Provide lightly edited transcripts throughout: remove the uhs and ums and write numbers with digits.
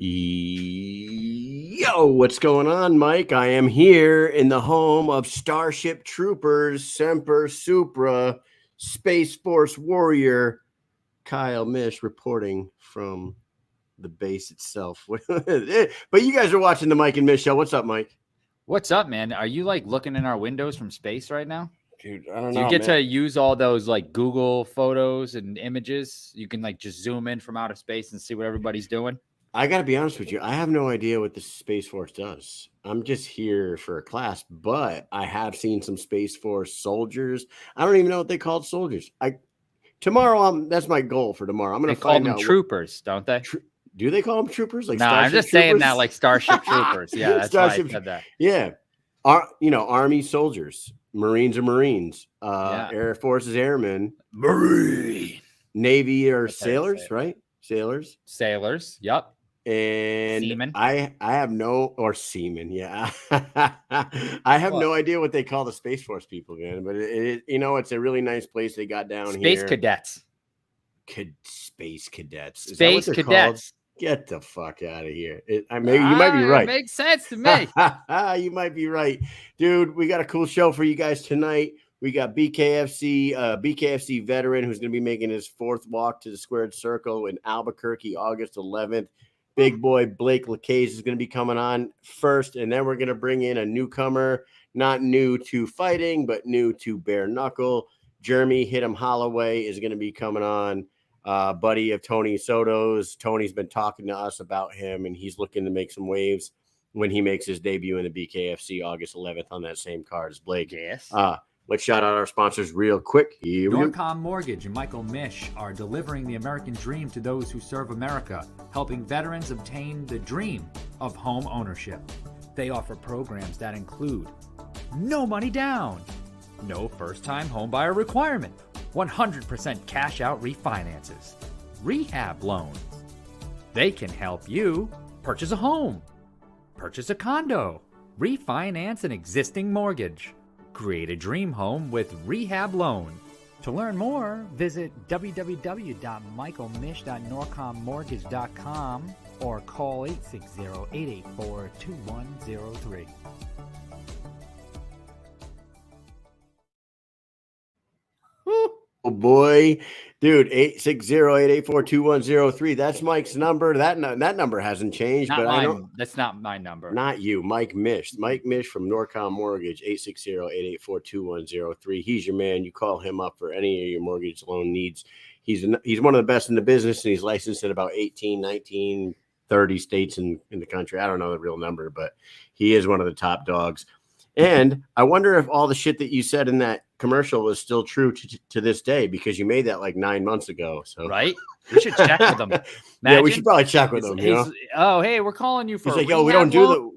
Yo, what's going on, Mike? I am here in the home of Starship Troopers, Semper Supra, Space Force Warrior, Kyle Mish, reporting from the base itself. But you guys are watching the Mike and Mish show. What's up, Mike? What's up, man? Are you like looking in our windows from space right now? Dude, I don't know. Do you get to use all those like Google photos and images? You can like just zoom in from outer space and see what everybody's doing. I got to be honest with you. I have no idea what the Space Force does. I'm just here for a class, but I have seen some Space Force soldiers. I don't even know what they called soldiers. Tomorrow, that's my goal for tomorrow. I'm going to find out. Troopers, don't they? Do they call them troopers? Like I'm just saying that like Starship Troopers. Yeah, that's Starship, why I said that. Yeah. Army soldiers. Marines are Marines. Air Force is airmen. Marine. Navy are sailors, right? Sailors. Yep. And seamen. I have seamen. Yeah. I have no idea what they call the Space Force people, man, but it's a really nice place they got down Space here. Cadets. Space Cadets. Is Space Cadets. Called? Get the fuck out of here. You might be right. It makes sense to me. You might be right. Dude, we got a cool show for you guys tonight. We got BKFC veteran who's going to be making his fourth walk to the squared circle in Albuquerque, August 11th. Big boy Blake LaCaze is going to be coming on first, and then we're going to bring in a newcomer, not new to fighting, but new to bare knuckle. Jeremie Halloway is going to be coming on. Buddy of Tony Soto's. Tony's been talking to us about him, and he's looking to make some waves when he makes his debut in the BKFC August 11th on that same card as Blake. Yes. Let's shout out our sponsors real quick. Norcom Mortgage and Michael Mish are delivering the American dream to those who serve America, helping veterans obtain the dream of home ownership. They offer programs that include no money down, no first-time homebuyer requirement, 100% cash-out refinances, rehab loans. They can help you purchase a home, purchase a condo, refinance an existing mortgage, create a dream home with rehab loan. To learn more, visit www.michaelmish.norcommortgage.com or call 860-884-2103. Oh boy, dude, 860-884-2103. That's Mike's number. That number hasn't changed, that's not my number. Not you, Mike Mish. Mike Mish from Norcom Mortgage, 860-884-2103. He's your man. You call him up for any of your mortgage loan needs. He's one of the best in the business, and he's licensed in about 18, 19, 30 states in the country. I don't know the real number, but he is one of the top dogs. And I wonder if all the shit that you said in that commercial is still true to this day, because you made that like 9 months ago. So right, we should check with them. Yeah, we should probably check with them. Oh, hey, we're calling you for. He's like, yo, we don't do those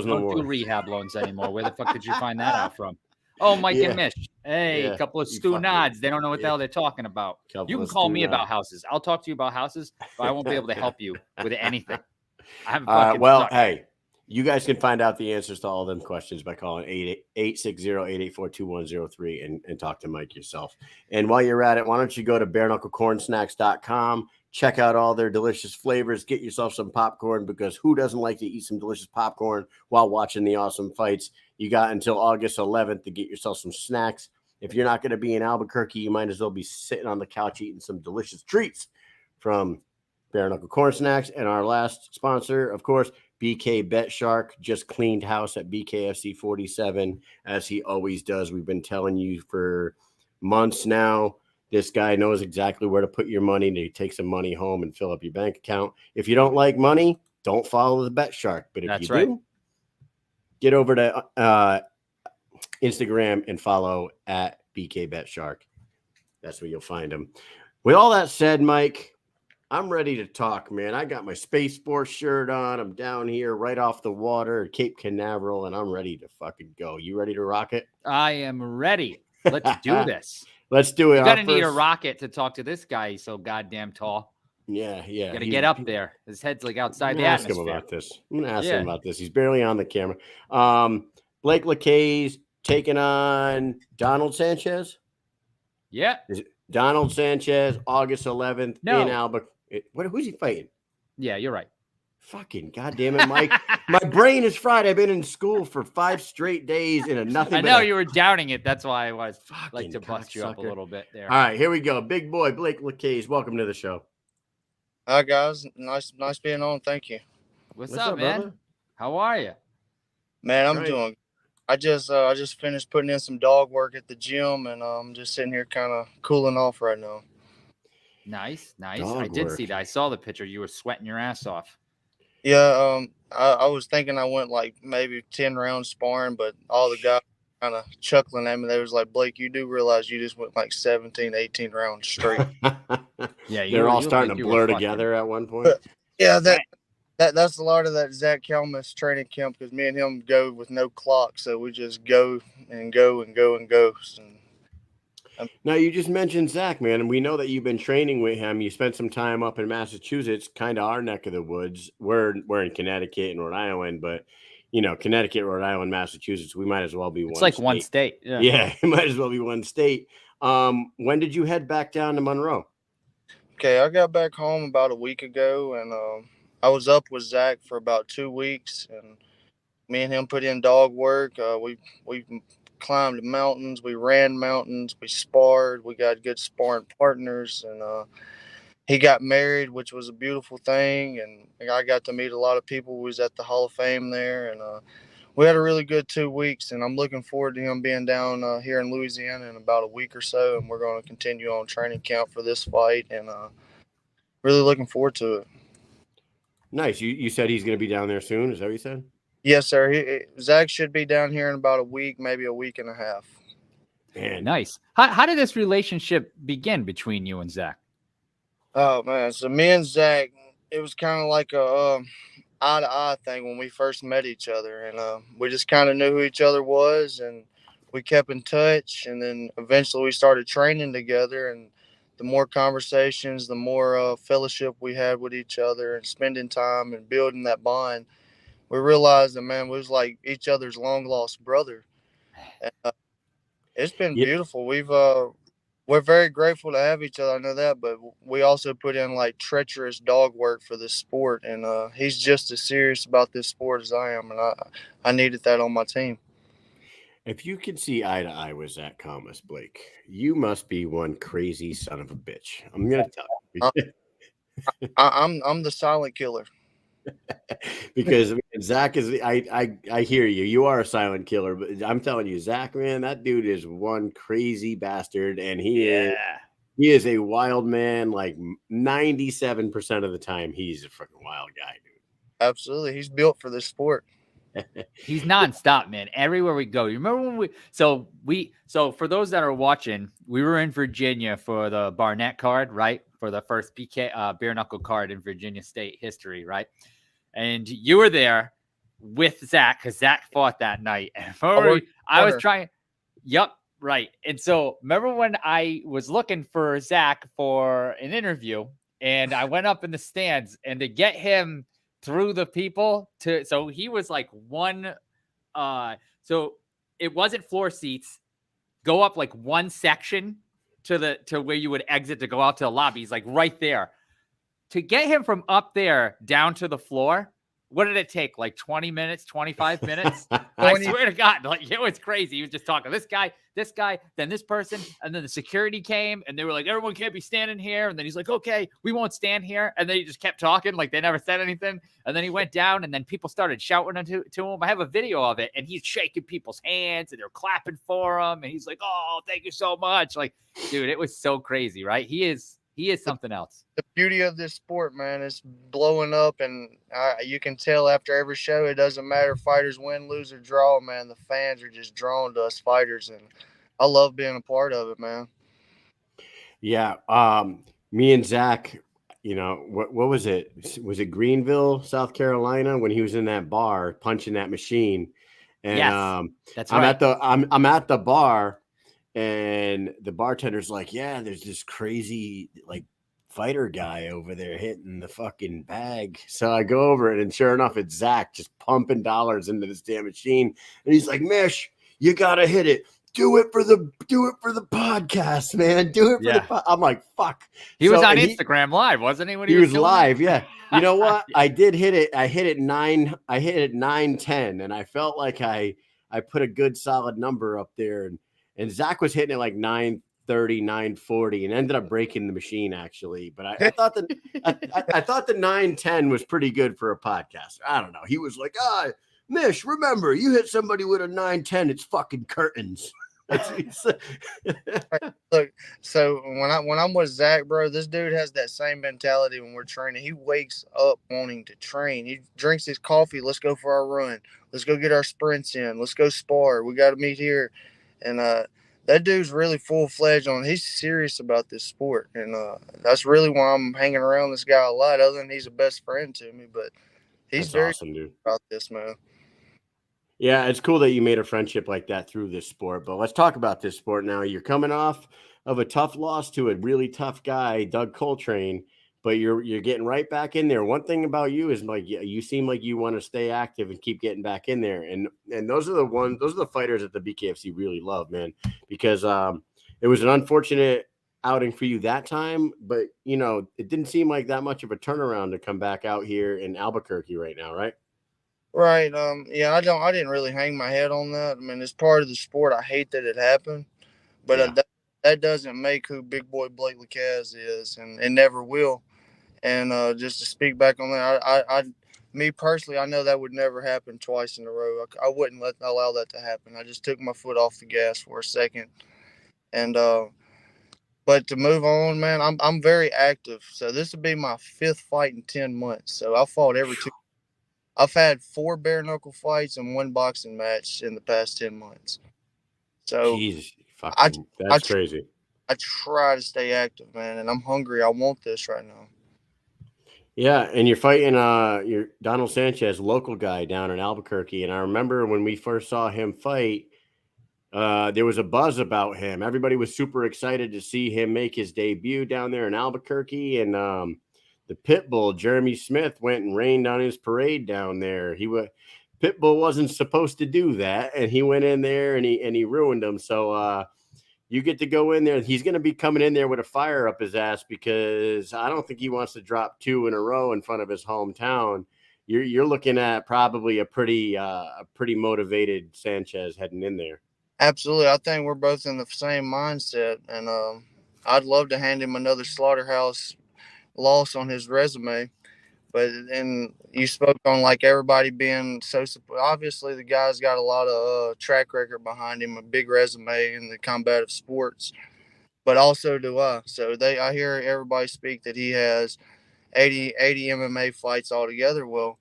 no more. Don't do rehab loans anymore. Where the fuck did you find that out from? Oh, Mike and Mish. Hey, a couple of stew nods. They don't know what the hell they're talking about. You can call me about houses. I'll talk to you about houses, but I won't be able to help you with anything. Hey. You guys can find out the answers to all of them questions by calling 860-884-2103 and talk to Mike yourself. And while you're at it, why don't you go to bareknucklecornsnacks.com, check out all their delicious flavors, get yourself some popcorn, because who doesn't like to eat some delicious popcorn while watching the awesome fights? You got until August 11th to get yourself some snacks. If you're not going to be in Albuquerque, you might as well be sitting on the couch eating some delicious treats from Bare Knuckle Corn Snacks. And our last sponsor, of course, BK Bet Shark, just cleaned house at BKFC 47, as he always does. We've been telling you for months now. This guy knows exactly where to put your money to take some money home and fill up your bank account. If you don't like money, don't follow the Bet Shark. But if do, get over to Instagram and follow at BK Bet Shark. That's where you'll find him. With all that said, Mike, I'm ready to talk, man. I got my Space Force shirt on. I'm down here right off the water at Cape Canaveral, and I'm ready to fucking go. You ready to rock it? I am ready. Let's do this. Let's do it. You're going to need a rocket to talk to this guy. He's so goddamn tall. Yeah. You got to get up there. His head's like outside the atmosphere. I'm going to ask him about this. He's barely on the camera. Blake LaCaze taking on Donald Sanchez. Yeah. Donald Sanchez, August 11th in Albuquerque. Who's he fighting? Yeah, you're right. Fucking goddamn it, Mike. My brain is fried. I've been in school for 5 straight days in a nothing. I know you were doubting it. That's why I was like to bust you up a cocksucker. little bit there. All right, here we go. Big boy, Blake LaCaze. Welcome to the show. Hi, guys. Nice being on. Thank you. What's up, man? Brother? How are you? Man, I'm doing. I just finished putting in some dog work at the gym, and I'm just sitting here kind of cooling off right now. Nice. I did see that. I saw the picture. You were sweating your ass off. Yeah. I was thinking I went like maybe 10 rounds sparring, but all the guys kind of chuckling at me. They was like, Blake, you do realize you just went like 17, 18 rounds straight. Yeah, they're all starting to blur together at one point. Yeah, that's a lot of that Zach Helmus training camp, because me and him go with no clock, so we just go and go and go and go. Now, you just mentioned Zach, man, and we know that you've been training with him. You spent some time up in Massachusetts, kind of our neck of the woods. We're in Connecticut and Rhode Island, but Connecticut, Rhode Island, Massachusetts, we might as well be one. It's like one state. Yeah, it might as well be one state. When did you head back down to Monroe? Okay, I got back home about a week ago, and I was up with Zach for about 2 weeks, and me and him put in dog work. We climbed mountains, we ran mountains, we sparred, we got good sparring partners, and he got married, which was a beautiful thing, and I got to meet a lot of people who was at the Hall of Fame there, and we had a really good 2 weeks, and I'm looking forward to him being down here in Louisiana in about a week or so, and we're going to continue on training camp for this fight, and really looking forward to it. Nice. You said he's going to be down there soon. Is that what you said? Yes, sir. Zach should be down here in about a week, maybe a week and a half. Man, nice. How did this relationship begin between you and Zach? Oh, man. So me and Zach, it was kind of like a eye-to-eye thing when we first met each other. And we just kind of knew who each other was, and we kept in touch. And then eventually we started training together. And the more conversations, the more fellowship we had with each other and spending time and building that bond, we realized that, man, we was like each other's long-lost brother. And, it's been beautiful. We're very grateful to have each other. I know that, but we also put in like treacherous dog work for this sport, and he's just as serious about this sport as I am, and I needed that on my team. If you could see eye to eye with Zach Helmus, Blake, you must be one crazy son of a bitch. I'm gonna tell you. I'm the silent killer. Because Zach is I hear you. You are a silent killer, but I'm telling you, Zach, man, that dude is one crazy bastard, and he is a wild man. Like 97% of the time, he's a freaking wild guy, dude. Absolutely, he's built for this sport. He's nonstop, man. Everywhere we go. You remember when so for those that are watching, we were in Virginia for the Barnett card, right? For the first bare knuckle card in Virginia State history, right? And you were there with Zach, because Zach fought that night. And I was trying. Yep, right. And so remember when I was looking for Zach for an interview, and I went up in the stands, and to get him through the people so he was like one. So it wasn't floor seats. Go up like one section to where you would exit to go out to the lobby. He's like right there. To get him from up there down to the floor, what did it take? Like 20 minutes, 25 minutes? I swear to God, like it was crazy. He was just talking this guy, then this person, and then the security came, and they were like, everyone can't be standing here. And then he's like, okay, we won't stand here. And then he just kept talking, like they never said anything. And then he went down, and then people started shouting to him. I have a video of it, and he's shaking people's hands, and they're clapping for him. And he's like, oh, thank you so much. Like, dude, it was so crazy, right? He is something else. The beauty of this sport, man, is blowing up, and you can tell after every show, it doesn't matter if fighters win, lose, or draw, man. The fans are just drawn to us fighters, and I love being a part of it, man. Yeah. Me and Zach, what was it? Was it Greenville, South Carolina, when he was in that bar punching that machine? And yes, that's right. I'm at the bar. And the bartender's like, yeah, there's this crazy like fighter guy over there hitting the fucking bag. So I go over it, and sure enough, it's Zach just pumping dollars into this damn machine. And he's like, Mish, you got to hit it do it for the podcast, man. Do it for the I'm like, fuck. He was on Instagram live, wasn't he? When he was live, yeah. You know what? Yeah. I did hit it. I hit it 9:10, and I felt like I put a good solid number up there, and Zach was hitting it like 9:30, 9:40, and ended up breaking the machine actually. But I thought that I thought the 9:10 was pretty good for a podcast. I don't know. He was like, Mish, remember, you hit somebody with a 9:10, it's fucking curtains. Look, so when I'm with Zach, bro, this dude has that same mentality when we're training. He wakes up wanting to train. He drinks his coffee. Let's go for our run. Let's go get our sprints in. Let's go spar. We got to meet here. And that dude's really full-fledged on. He's serious about this sport. And that's really why I'm hanging around this guy a lot, other than he's a best friend to me. But he's very awesome, dude. About this, man. Yeah, it's cool that you made a friendship like that through this sport. But let's talk about this sport now. You're coming off of a tough loss to a really tough guy, Doug Coltrane, but you're getting right back in there. One thing about you is like you seem like you want to stay active and keep getting back in there. And those are the fighters that the BKFC really love, man, because it was an unfortunate outing for you that time, but it didn't seem like that much of a turnaround to come back out here in Albuquerque right now, right? Right. Yeah, I didn't really hang my head on that. I mean, it's part of the sport. I hate that it happened, but that doesn't make who Big Boy Blake LaCaze is, and it never will. And just to speak back on that, me personally, I know that would never happen twice in a row. I wouldn't allow that to happen. I just took my foot off the gas for a second, and but to move on, man, I'm very active. So this would be my 5th fight in 10 months. So I fought every 2. I've had 4 bare knuckle fights and 1 boxing match in the past 10 months. So jeez, that's crazy. I try to stay active, man, and I'm hungry. I want this right now. Yeah, and you're fighting your Donald Sanchez, local guy down in Albuquerque. And I remember when we first saw him fight, there was a buzz about him. Everybody was super excited to see him make his debut down there in Albuquerque, and the Pitbull, Jeremie Smith, went and rained on his parade down there. Pitbull wasn't supposed to do that, and he went in there and he ruined him. So you get to go in there. He's going to be coming in there with a fire up his ass because I don't think he wants to drop 2 in a row in front of his hometown. You're looking at probably a pretty motivated Sanchez heading in there. Absolutely, I think we're both in the same mindset, and I'd love to hand him another slaughterhouse loss on his resume. But and you spoke on like everybody being so obviously the guy's got a lot of track record behind him, a big resume in the combative sports, but also do I. So I hear everybody speak that he has 80 MMA fights altogether. Well,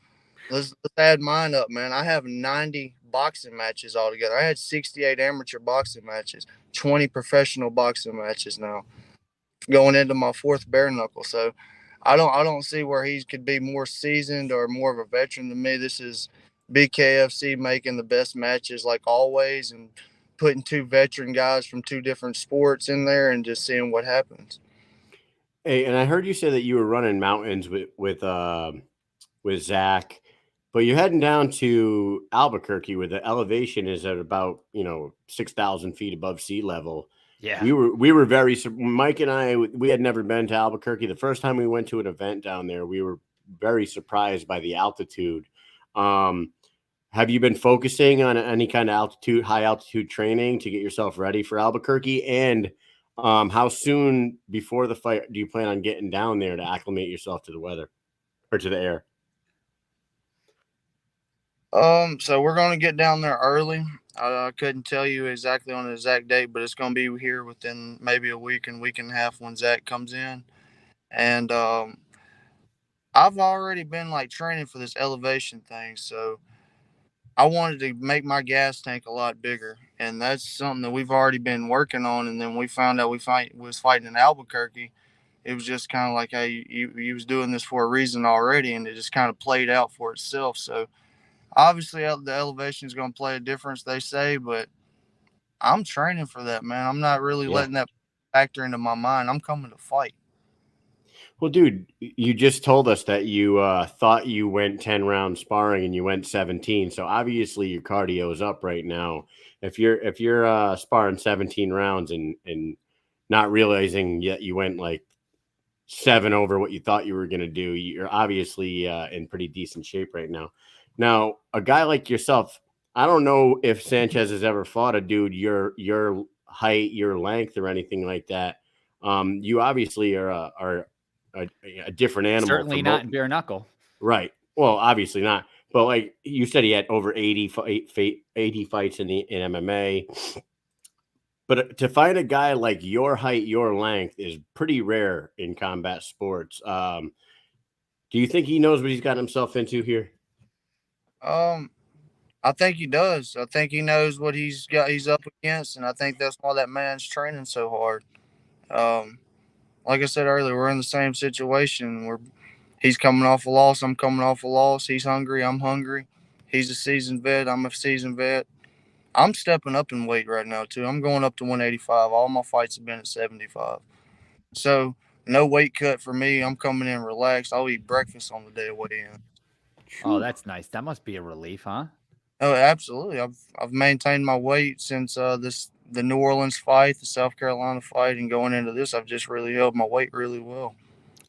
let's add mine up, man. I have 90 boxing matches altogether. I had 68 amateur boxing matches, 20 professional boxing matches now, going into my 4th bare knuckle. So I don't see where he could be more seasoned or more of a veteran than me. This is BKFC making the best matches like always, and putting 2 veteran guys from 2 different sports in there and just seeing what happens. Hey, and I heard you say that you were running mountains with Zach, but you're heading down to Albuquerque where the elevation is at about 6,000 feet above sea level. Yeah, we were very, Mike and I, we had never been to Albuquerque. The first time we went to an event down there, we were very surprised by the altitude. Have you been focusing on any kind of high altitude training to get yourself ready for Albuquerque? And how soon before the fight do you plan on getting down there to acclimate yourself to the weather or to the air? So we're going to get down there early. I couldn't tell you exactly on the exact date, but it's going to be here within maybe a week and a half when Zach comes in. And I've already been like training for this elevation thing. So I wanted to make my gas tank a lot bigger. And that's something that we've already been working on. And then we found out was fighting in Albuquerque. It was just kind of like, hey, you was doing this for a reason already. And it just kind of played out for itself. So obviously, the elevation is going to play a difference, they say, but I'm training for that, man. I'm not really letting that factor into my mind. I'm coming to fight. Well, dude, you just told us that you thought you went 10 rounds sparring and you went 17. So obviously your cardio is up right now. if you're sparring 17 rounds and not realizing yet you went like 7 over what you thought you were going to do, you're obviously in pretty decent shape right now. Now, a guy like yourself, I don't know if Sanchez has ever fought a dude your height, your length, or anything like that. You obviously are a different animal. Certainly not in bare knuckle. Right. Well, obviously not. But like you said, he had over 80 fights in MMA. But to find a guy like your height, your length is pretty rare in combat sports. Do you think he knows what he's got himself into here? I think he does. I think he knows what he's up against, and I think that's why that man's training so hard. Like I said earlier, we're in the same situation. He's coming off a loss. I'm coming off a loss. He's hungry. I'm hungry. He's a seasoned vet. I'm a seasoned vet. I'm stepping up in weight right now, too. I'm going up to 185. All my fights have been at 75. So no weight cut for me. I'm coming in relaxed. I'll eat breakfast on the day of weigh-in. Oh, that's nice. That must be a relief, huh? Oh, absolutely. I've maintained my weight since the New Orleans fight, the South Carolina fight, and going into this, I've just really held my weight really well.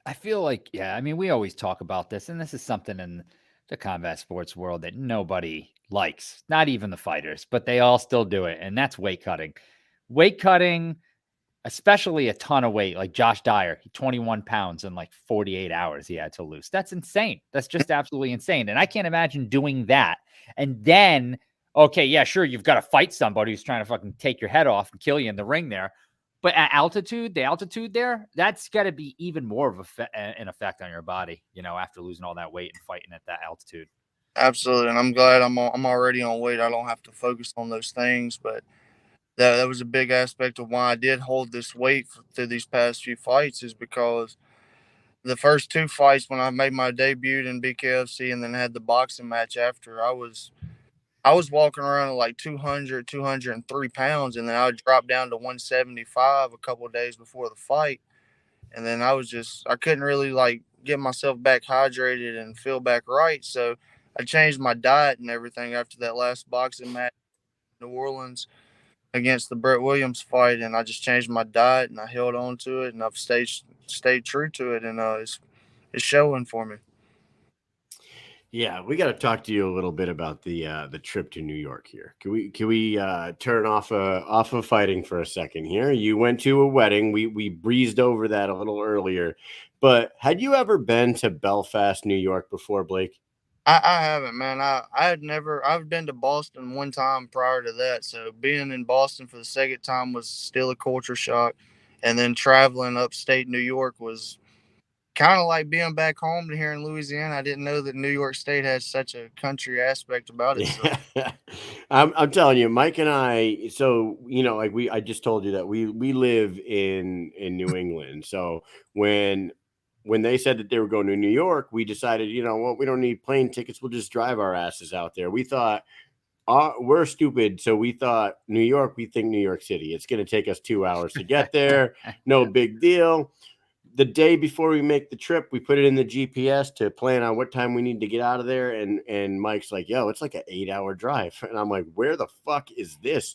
I feel like, yeah, I mean, we always talk about this, and this is something in the combat sports world that nobody likes, not even the fighters, but they all still do it, and that's weight cutting. Weight cutting, especially a ton of weight, like Josh Dyer, 21 pounds in like 48 hours he had to lose. That's insane. That's just absolutely insane. And I can't imagine doing that. And then, okay, yeah, sure, you've got to fight somebody who's trying to fucking take your head off and kill you in the ring there. But at altitude, the altitude there, that's got to be even more of an effect on your body, you know, after losing all that weight and fighting at that altitude. Absolutely. And I'm glad I'm already on weight. I don't have to focus on those things, but that was a big aspect of why I did hold this weight through these past few fights, is because the first 2 fights when I made my debut in BKFC and then had the boxing match after, I was walking around at like 200, 203 pounds, and then I would drop down to 175 a couple of days before the fight. And then I couldn't really like get myself back hydrated and feel back right. So I changed my diet and everything after that last boxing match in New Orleans against the Brett Williams fight, and I just changed my diet and I held on to it, and I've stayed true to it, and it's showing for me. Yeah, we got to talk to you a little bit about the trip to New York here. Can we turn off of fighting for a second here? You went to a wedding. We breezed over that a little earlier, but had you ever been to Belfast, New York before, Blake? I haven't, man. I've been to Boston one time prior to that. So being in Boston for the second time was still a culture shock. And then traveling upstate New York was kind of like being back home here in Louisiana. I didn't know that New York State has such a country aspect about it. So. Yeah. I'm telling you, Mike and I, so, you know, like I just told you that we live in New England. So when they said that they were going to New York, we decided, you know what, we don't need plane tickets. We'll just drive our asses out there. We thought, we're stupid. So we thought New York, we think New York City. It's going to take us 2 hours to get there. No big deal. The day before we make the trip, we put it in the GPS to plan on what time we need to get out of there. And Mike's like, yo, it's like an 8-hour drive. And I'm like, where the fuck is this?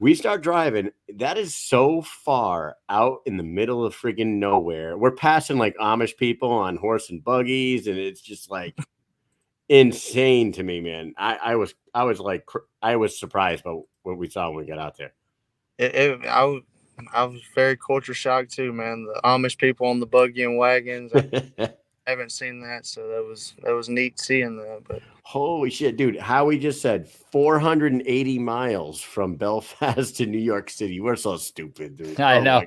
We start driving. That is so far out in the middle of freaking nowhere. We're passing like Amish people on horse and buggies, and it's just like insane to me, man. I was surprised by what we saw when we got out there. I was very culture shocked too, man. The Amish people on the buggy and wagons. I haven't seen that, so that was neat seeing that. But holy shit, dude! Howie just said 480 miles from Belfast to New York City. We're so stupid, dude. I know.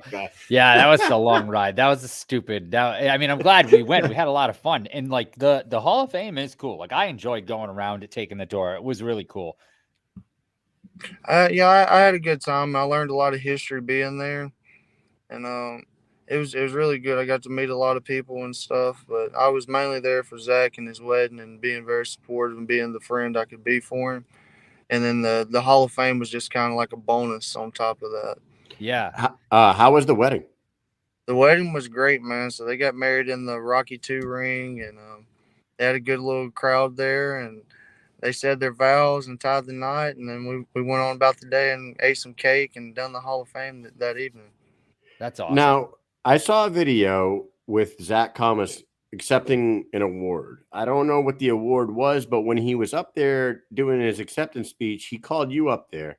Yeah, that was a long ride. That was a stupid. I mean, I'm glad we went. We had a lot of fun, and like the Hall of Fame is cool. Like I enjoyed going around it, taking the tour. It was really cool. Yeah, I had a good time. I learned a lot of history being there, and it was really good. I got to meet a lot of people and stuff, but I was mainly there for Zach and his wedding and being very supportive and being the friend I could be for him. And then the Hall of Fame was just kind of like a bonus on top of that. Yeah. How was the wedding? The wedding was great, man. So they got married in the Rocky II ring, and they had a good little crowd there, and they said their vows and tied the knot, and then we went on about the day and ate some cake and done the Hall of Fame that evening. That's awesome. Now, I saw a video with Zach Thomas accepting an award. I don't know what the award was, but when he was up there doing his acceptance speech, he called you up there.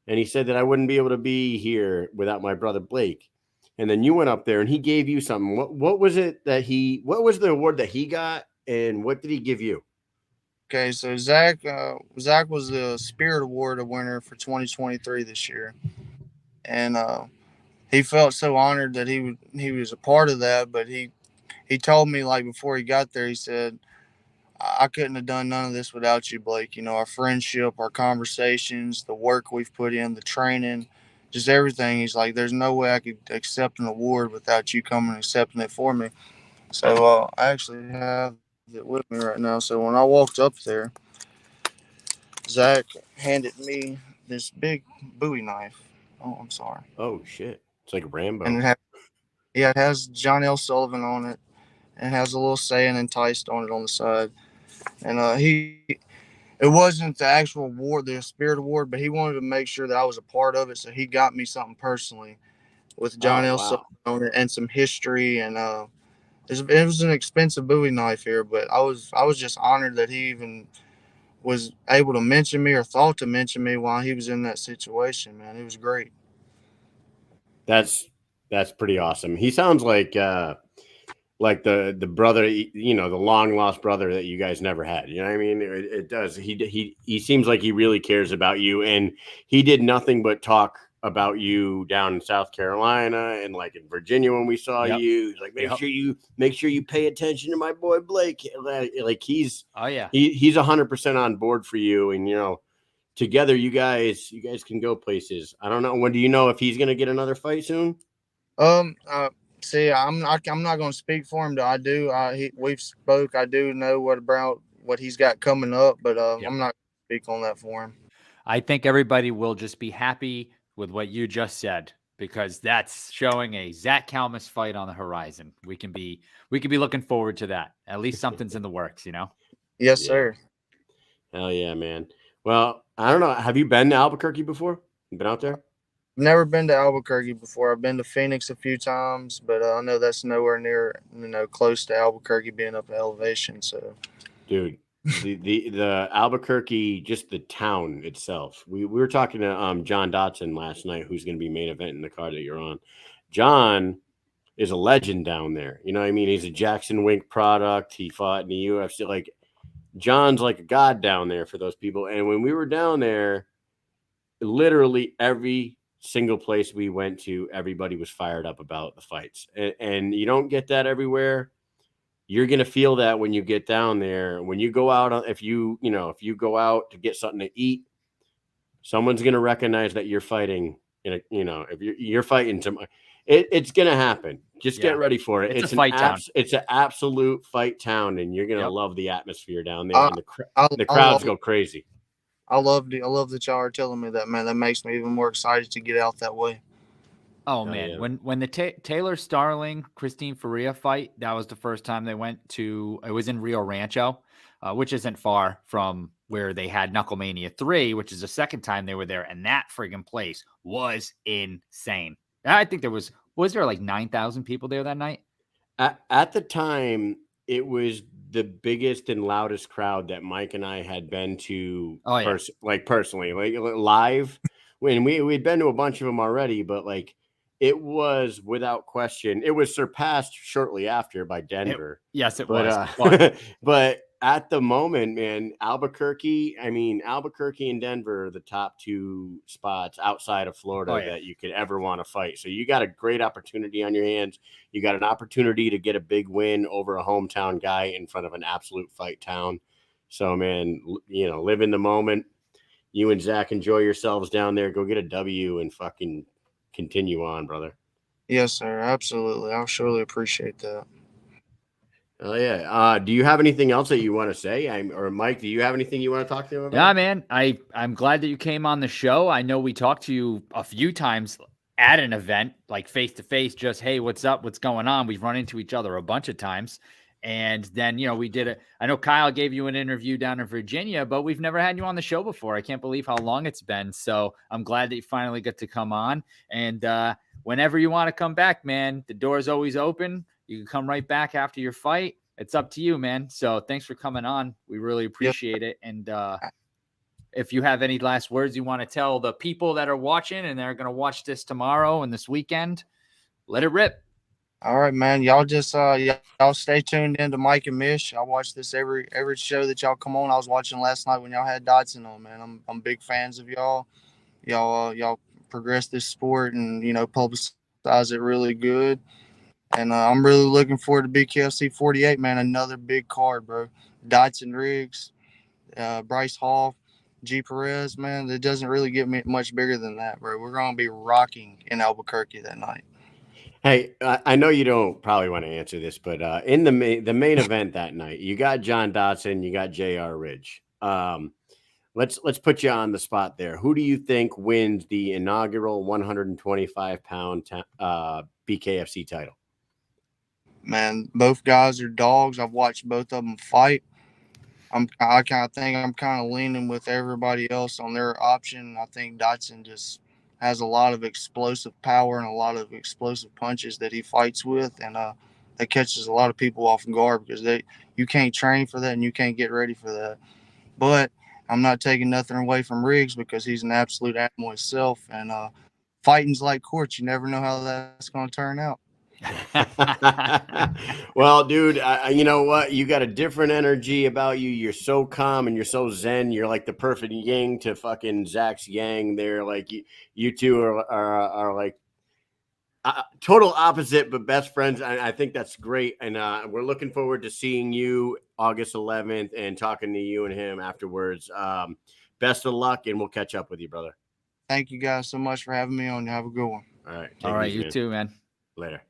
And he said that I wouldn't be able to be here without my brother Blake. And then you went up there and he gave you something. What was it that what was the award that he got, and what did he give you? Okay, so Zach was the Spirit Award winner for 2023 this year. And he felt so honored that he was a part of that, but he told me, like, before he got there, he said, I couldn't have done none of this without you, Blake. You know, our friendship, our conversations, the work we've put in, the training, just everything. He's like, there's no way I could accept an award without you coming and accepting it for me. So I actually have it with me right now. So when I walked up there, Zach handed me this big Bowie knife. Oh, I'm sorry. Oh, shit. It's like Rambo. And it has John L. Sullivan on it. And it has a little saying enticed on it on the side. And it wasn't the actual award, the Spirit Award, but he wanted to make sure that I was a part of it. So he got me something personally with John L. Sullivan on it and some history. And it was an expensive Bowie knife here, but I was just honored that he even was able to mention me or thought to mention me while he was in that situation, man. It was great. That's pretty awesome. He sounds like the brother, you know, the long lost brother that you guys never had. You know what I mean? It does. He seems like he really cares about you, and he did nothing but talk about you down in South Carolina and like in Virginia when we saw you. He's like, make sure you pay attention to my boy Blake. Like he's 100% on board for you, and you know, together you guys can go places. I don't know. When do you know if he's gonna get another fight soon? See, I'm not going to speak for him. I do. We've spoke. I do know what he's got coming up, but I'm not going to speak on that for him. I think everybody will just be happy with what you just said, because that's showing a Zach Kalmus fight on the horizon. We can be looking forward to that. At least something's in the works, you know? Yes, sir. Hell yeah, man. Well, I don't know. Have you been to Albuquerque before? You been out there? Never been to Albuquerque before. I've been to Phoenix a few times, but I know that's nowhere near, close to Albuquerque being up at elevation. So, dude, the Albuquerque, just the town itself. We were talking to John Dotson last night, who's going to be main event in the card that you're on. John is a legend down there. You know what I mean? He's a Jackson Wink product. He fought in the UFC. Like, John's like a god down there for those people. And when we were down there, literally every single place we went to, everybody was fired up about the fights, and you don't get that everywhere. You're gonna feel that when you get down there. When you go out, if you go out to get something to eat, someone's gonna recognize that you're fighting. If you're fighting some, it's gonna happen. Just get ready for it. It's a fight town. It's an absolute fight town, and you're gonna love the atmosphere down there. And the crowds go crazy. I love that y'all are telling me that, man. That makes me even more excited to get out that way. Oh, man. Yeah. When the Taylor Starling, Christine Faria fight, that was the first time they went to, it was in Rio Rancho, which isn't far from where they had Knucklemania 3, which is the second time they were there. And that friggin' place was insane. I think was there like 9,000 people there that night? At the time, it was the biggest and loudest crowd that Mike and I had been to personally, like live. When we'd been to a bunch of them already, but like it was without question, it was surpassed shortly after by Denver. It was. But at the moment, man, Albuquerque and Denver are the top two spots outside of Florida that you could ever want to fight. So you got a great opportunity on your hands. You got an opportunity to get a big win over a hometown guy in front of an absolute fight town. So, man, live in the moment. You and Zach enjoy yourselves down there. Go get a W and fucking continue on, brother. Yes, sir. Absolutely. I'll surely appreciate that. Oh yeah. Do you have anything else that you want to say? Or Mike, do you have anything you want to talk to him about? Yeah, man. I'm glad that you came on the show. I know we talked to you a few times at an event, like face to face, just, hey, what's up? What's going on? We've run into each other a bunch of times. And then, we did it. I know Kyle gave you an interview down in Virginia, but we've never had you on the show before. I can't believe how long it's been. So I'm glad that you finally got to come on. And whenever you want to come back, man, the door is always open. You can come right back after your fight. It's up to you, man. So thanks for coming on. We really appreciate it. And if you have any last words you want to tell the people that are watching and they're going to watch this tomorrow and this weekend, let it rip. All right, man. Y'all just y'all stay tuned in to Mike and Mish. I watch this every show that y'all come on. I was watching last night when y'all had Dotson on, man. I'm big fans of y'all. Y'all progress this sport and publicize it really good. And I'm really looking forward to BKFC 48, man. Another big card, bro. Dotson Riggs, Bryce Hall, G Perez, man. It doesn't really get much bigger than that, bro. We're gonna be rocking in Albuquerque that night. Hey, I know you don't probably want to answer this, but in the main event that night, you got John Dotson, you got J.R. Ridge. Let's put you on the spot there. Who do you think wins the inaugural 125-pound BKFC title? Man, both guys are dogs. I've watched both of them fight. I kind of think I'm kind of leaning with everybody else on their option. I think Dotson just has a lot of explosive power and a lot of explosive punches that he fights with, and that catches a lot of people off guard because you can't train for that and you can't get ready for that. But I'm not taking nothing away from Riggs because he's an absolute animal himself, and fighting's like courts. You never know how that's going to turn out. Well, dude, you know what? You got a different energy about you. You're so calm and you're so zen. You're like the perfect yang to fucking Zach's yang. They're like you two are like total opposite, but best friends. I think that's great, and we're looking forward to seeing you August 11th and talking to you and him afterwards. Best of luck, and we'll catch up with you, brother. Thank you guys so much for having me on. Have a good one. All right. You too, man. Later.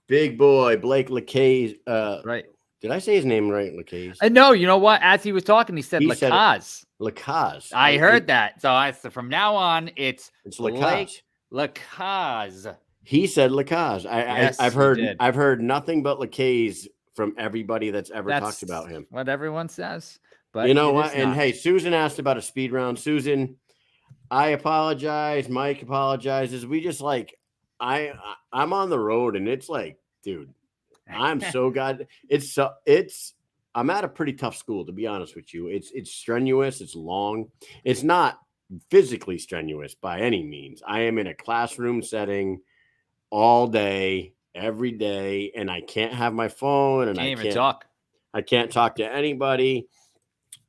Big boy, Blake LaCaze. Right. Did I say his name right, LaCaze? No, you know what? As he was talking, he said LaCaze. LaCaze. I heard that. So from now on, it's LaCaze. LaCaze. He said LaCaze. Yes, I've heard nothing but LaCaze from everybody that's ever talked about him. What everyone says. But you know what? And hey, Susan asked about a speed round. Susan, I apologize. Mike apologizes. We just I'm on the road and it's like, dude, I'm so glad. I'm at a pretty tough school, to be honest with you. It's strenuous. It's long. It's not physically strenuous by any means. I am in a classroom setting all day, every day, and I can't have my phone and I can't talk to anybody.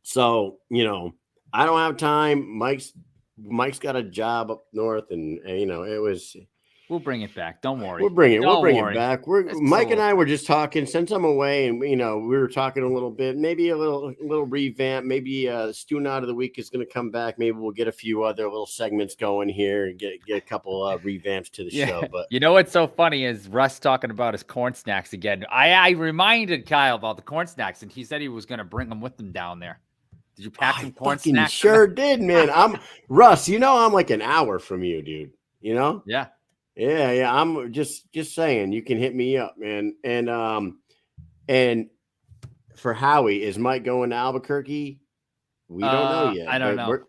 So, I don't have time. Mike's got a job up north and it was. We'll bring it back. Don't worry. We'll bring it back. Mike and I were just talking since I'm away, and we were talking a little bit, maybe a little revamp. Maybe Stew Out of the Week is going to come back. Maybe we'll get a few other little segments going here and get a couple revamps to the show. But what's so funny is Russ talking about his corn snacks again. I reminded Kyle about the corn snacks, and he said he was going to bring them with him down there. Did you pack some corn snacks? Sure did, man. I'm Russ. I'm like an hour from you, dude. Yeah. Yeah. I'm just saying, you can hit me up, man. And for Howie, is Mike going to Albuquerque? We don't know yet. I don't know.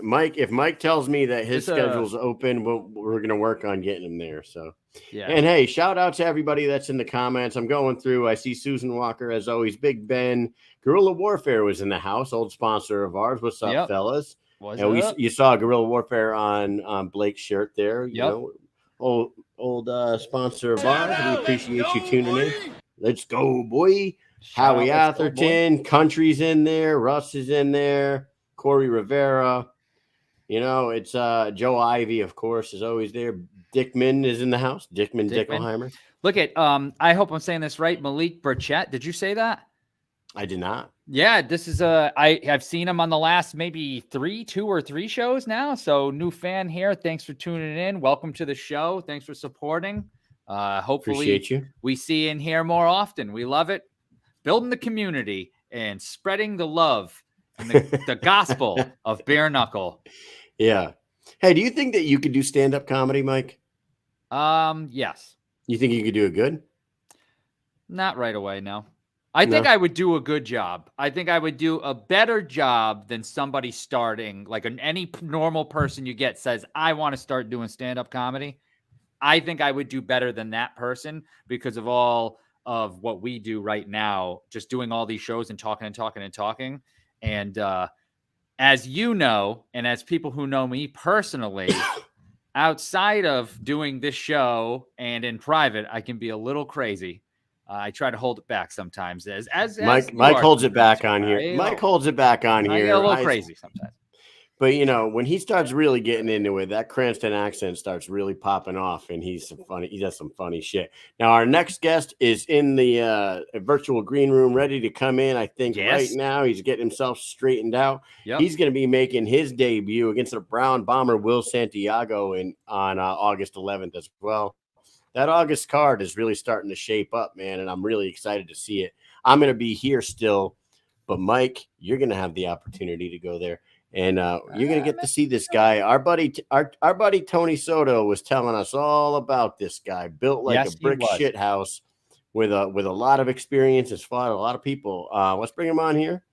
Mike, if Mike tells me that his schedule's open, we're going to work on getting him there. So, yeah. And hey, shout out to everybody that's in the comments. I'm going through. I see Susan Walker, as always. Big Ben, Guerrilla Warfare was in the house, old sponsor of ours. What's up, fellas? You saw Guerrilla Warfare on Blake's shirt there. Old sponsor of ours. We appreciate you tuning in. Let's go, boy. Howie Atherton, Country's in there. Russ is in there. Corey Rivera. It's Joe Ivy, of course, is always there. Dickman is in the house. Dickman. Dickelheimer. Look at I hope I'm saying this right. Malik Burchett. Did you say that? I did not. Yeah, this is I have seen him on the last maybe 2 or 3 shows now. So new fan here. Thanks for tuning in. Welcome to the show. Thanks for supporting. Hopefully appreciate you. We see in here more often. We love it. Building the community and spreading the love and the gospel of bare knuckle. Yeah. Hey, do you think that you could do stand-up comedy, Mike? Yes. You think you could do it good? Not right away, no. I think I would do a good job. I think I would do a better job than somebody starting, like any normal person you get says, I want to start doing stand-up comedy. I think I would do better than that person because of all of what we do right now, just doing all these shows and talking and talking and talking. And as you know, and as people who know me personally, outside of doing this show and in private, I can be a little crazy. I try to hold it back sometimes. As Mike holds it back on here. Mike holds it back on here. I get a little crazy sometimes. But when he starts really getting into it, that Cranston accent starts really popping off, and he does some funny shit. Now, our next guest is in the virtual green room, ready to come in. I think right now he's getting himself straightened out. Yep. He's going to be making his debut against the Brown Bomber Wil Santiago on August 11th as well. That August card is really starting to shape up, man, and I'm really excited to see it. I'm going to be here still, but Mike, you're going to have the opportunity to go there. And you're gonna get to see this guy. Our buddy Tony Soto was telling us all about this guy, built like a brick shit house with a lot of experience. Has fought a lot of people. Let's bring him on here.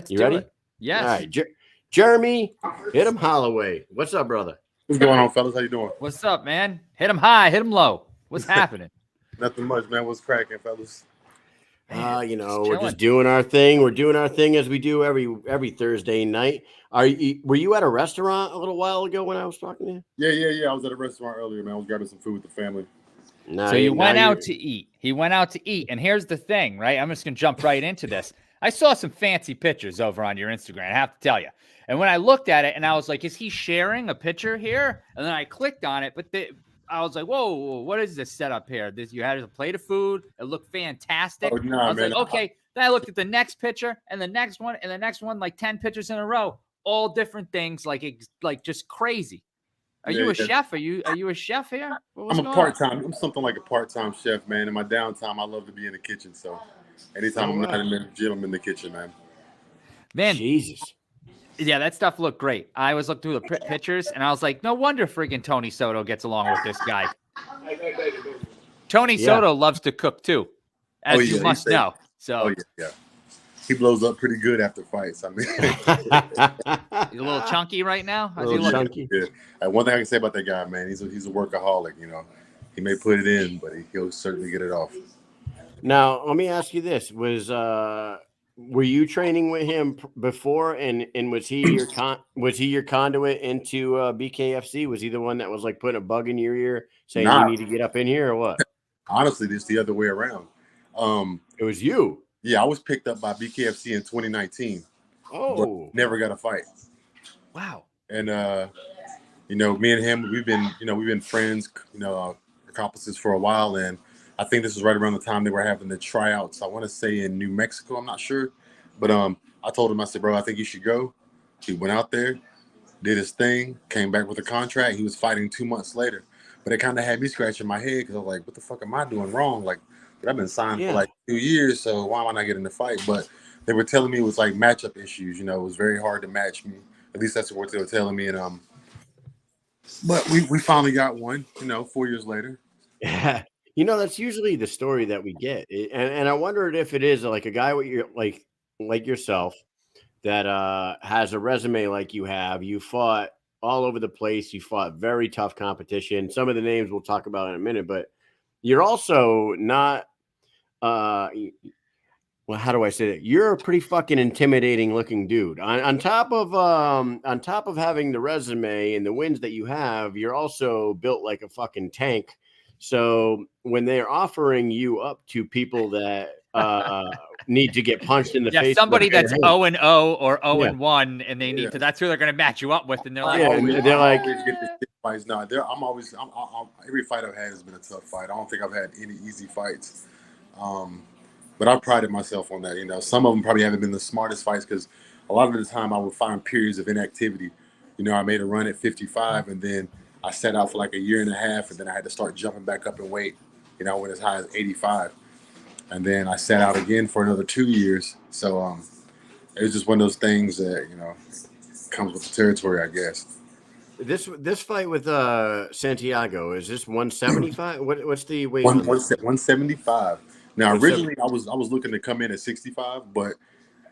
You ready? Yes. All right, Jeremie, hit him Halloway. What's up, brother? What's going on, fellas? How you doing? What's up, man? Hit him high, hit him low. What's happening? Nothing much, man. What's cracking, fellas? We're just doing our thing. We're doing our thing as we do every Thursday night. Were you at a restaurant a little while ago when I was talking to you? Yeah. I was at a restaurant earlier, man. I was grabbing some food with the family. So you went out to eat. He went out to eat. And here's the thing, right? I'm just going to jump right into this. I saw some fancy pictures over on your Instagram, I have to tell you. And when I looked at it and I was like, is he sharing a picture here? And then I clicked on it, but I was like, whoa, what is this setup here? You had a plate of food. It looked fantastic. I was like, okay. Then I looked at the next picture and the next one and the next one, like 10 pictures in a row, all different things, like just crazy. Are you a chef? Are you a chef here? I'm a part-time. I'm something like a part-time chef, man. In my downtime, I love to be in the kitchen. So anytime I'm not in the gym, I'm in the kitchen, man. Man, Jesus. Yeah, that stuff looked great. I was looking through the pictures, and I was like, no wonder friggin' Tony Soto gets along with this guy. Tony Soto loves to cook, too, as you must know. So, yeah. He blows up pretty good after fights. I mean, he's a little chunky right now. How's he looking? Yeah. One thing I can say about that guy, man, he's a workaholic. He may put it in, but he'll certainly get it off. Now, let me ask you this: were you training with him before, and was he your conduit into BKFC? Was he the one that was like putting a bug in your ear, saying you need to get up in here, or what? Honestly, it's the other way around. It was you. Yeah, I was picked up by BKFC in 2019. Oh, never got a fight. Wow. And me and him, we've been friends, accomplices for a while, and I think this was right around the time they were having the tryouts. I want to say in New Mexico. I'm not sure. But I told him, I said, bro, I think you should go. He went out there, did his thing, came back with a contract. He was fighting 2 months later. But it kind of had me scratching my head because I was like, what the fuck am I doing wrong? Like, I've been signed for like 2 years, so why am I not getting the fight? But they were telling me it was like matchup issues. It was very hard to match me. At least that's what they were telling me. And but we finally got one, 4 years later. Yeah. That's usually the story that we get. And I wondered if it is like a guy with your like yourself that has a resume like you have. You fought all over the place. You fought very tough competition. Some of the names we'll talk about in a minute, but you're also not how do I say that? You're a pretty fucking intimidating looking dude. On top of having the resume and the wins that you have, you're also built like a fucking tank. So when they're offering you up to people that need to get punched in the face, somebody that's 0-0 or 0-1, and they need to, that's who they're going to match you up with, and they're like, they're like, fights. No, every fight I've had has been a tough fight. I don't think I've had any easy fights, but I've prided myself on that. Some of them probably haven't been the smartest fights because a lot of the time I would find periods of inactivity. I made a run at 55, and then I sat out for like a year and a half, and then I had to start jumping back up in weight. I went as high as 85. And then I sat out again for another 2 years. So it was just one of those things that, comes with the territory, I guess. This fight with Santiago, is this 175? What's the weight? 175. Now, originally, I was looking to come in at 65, but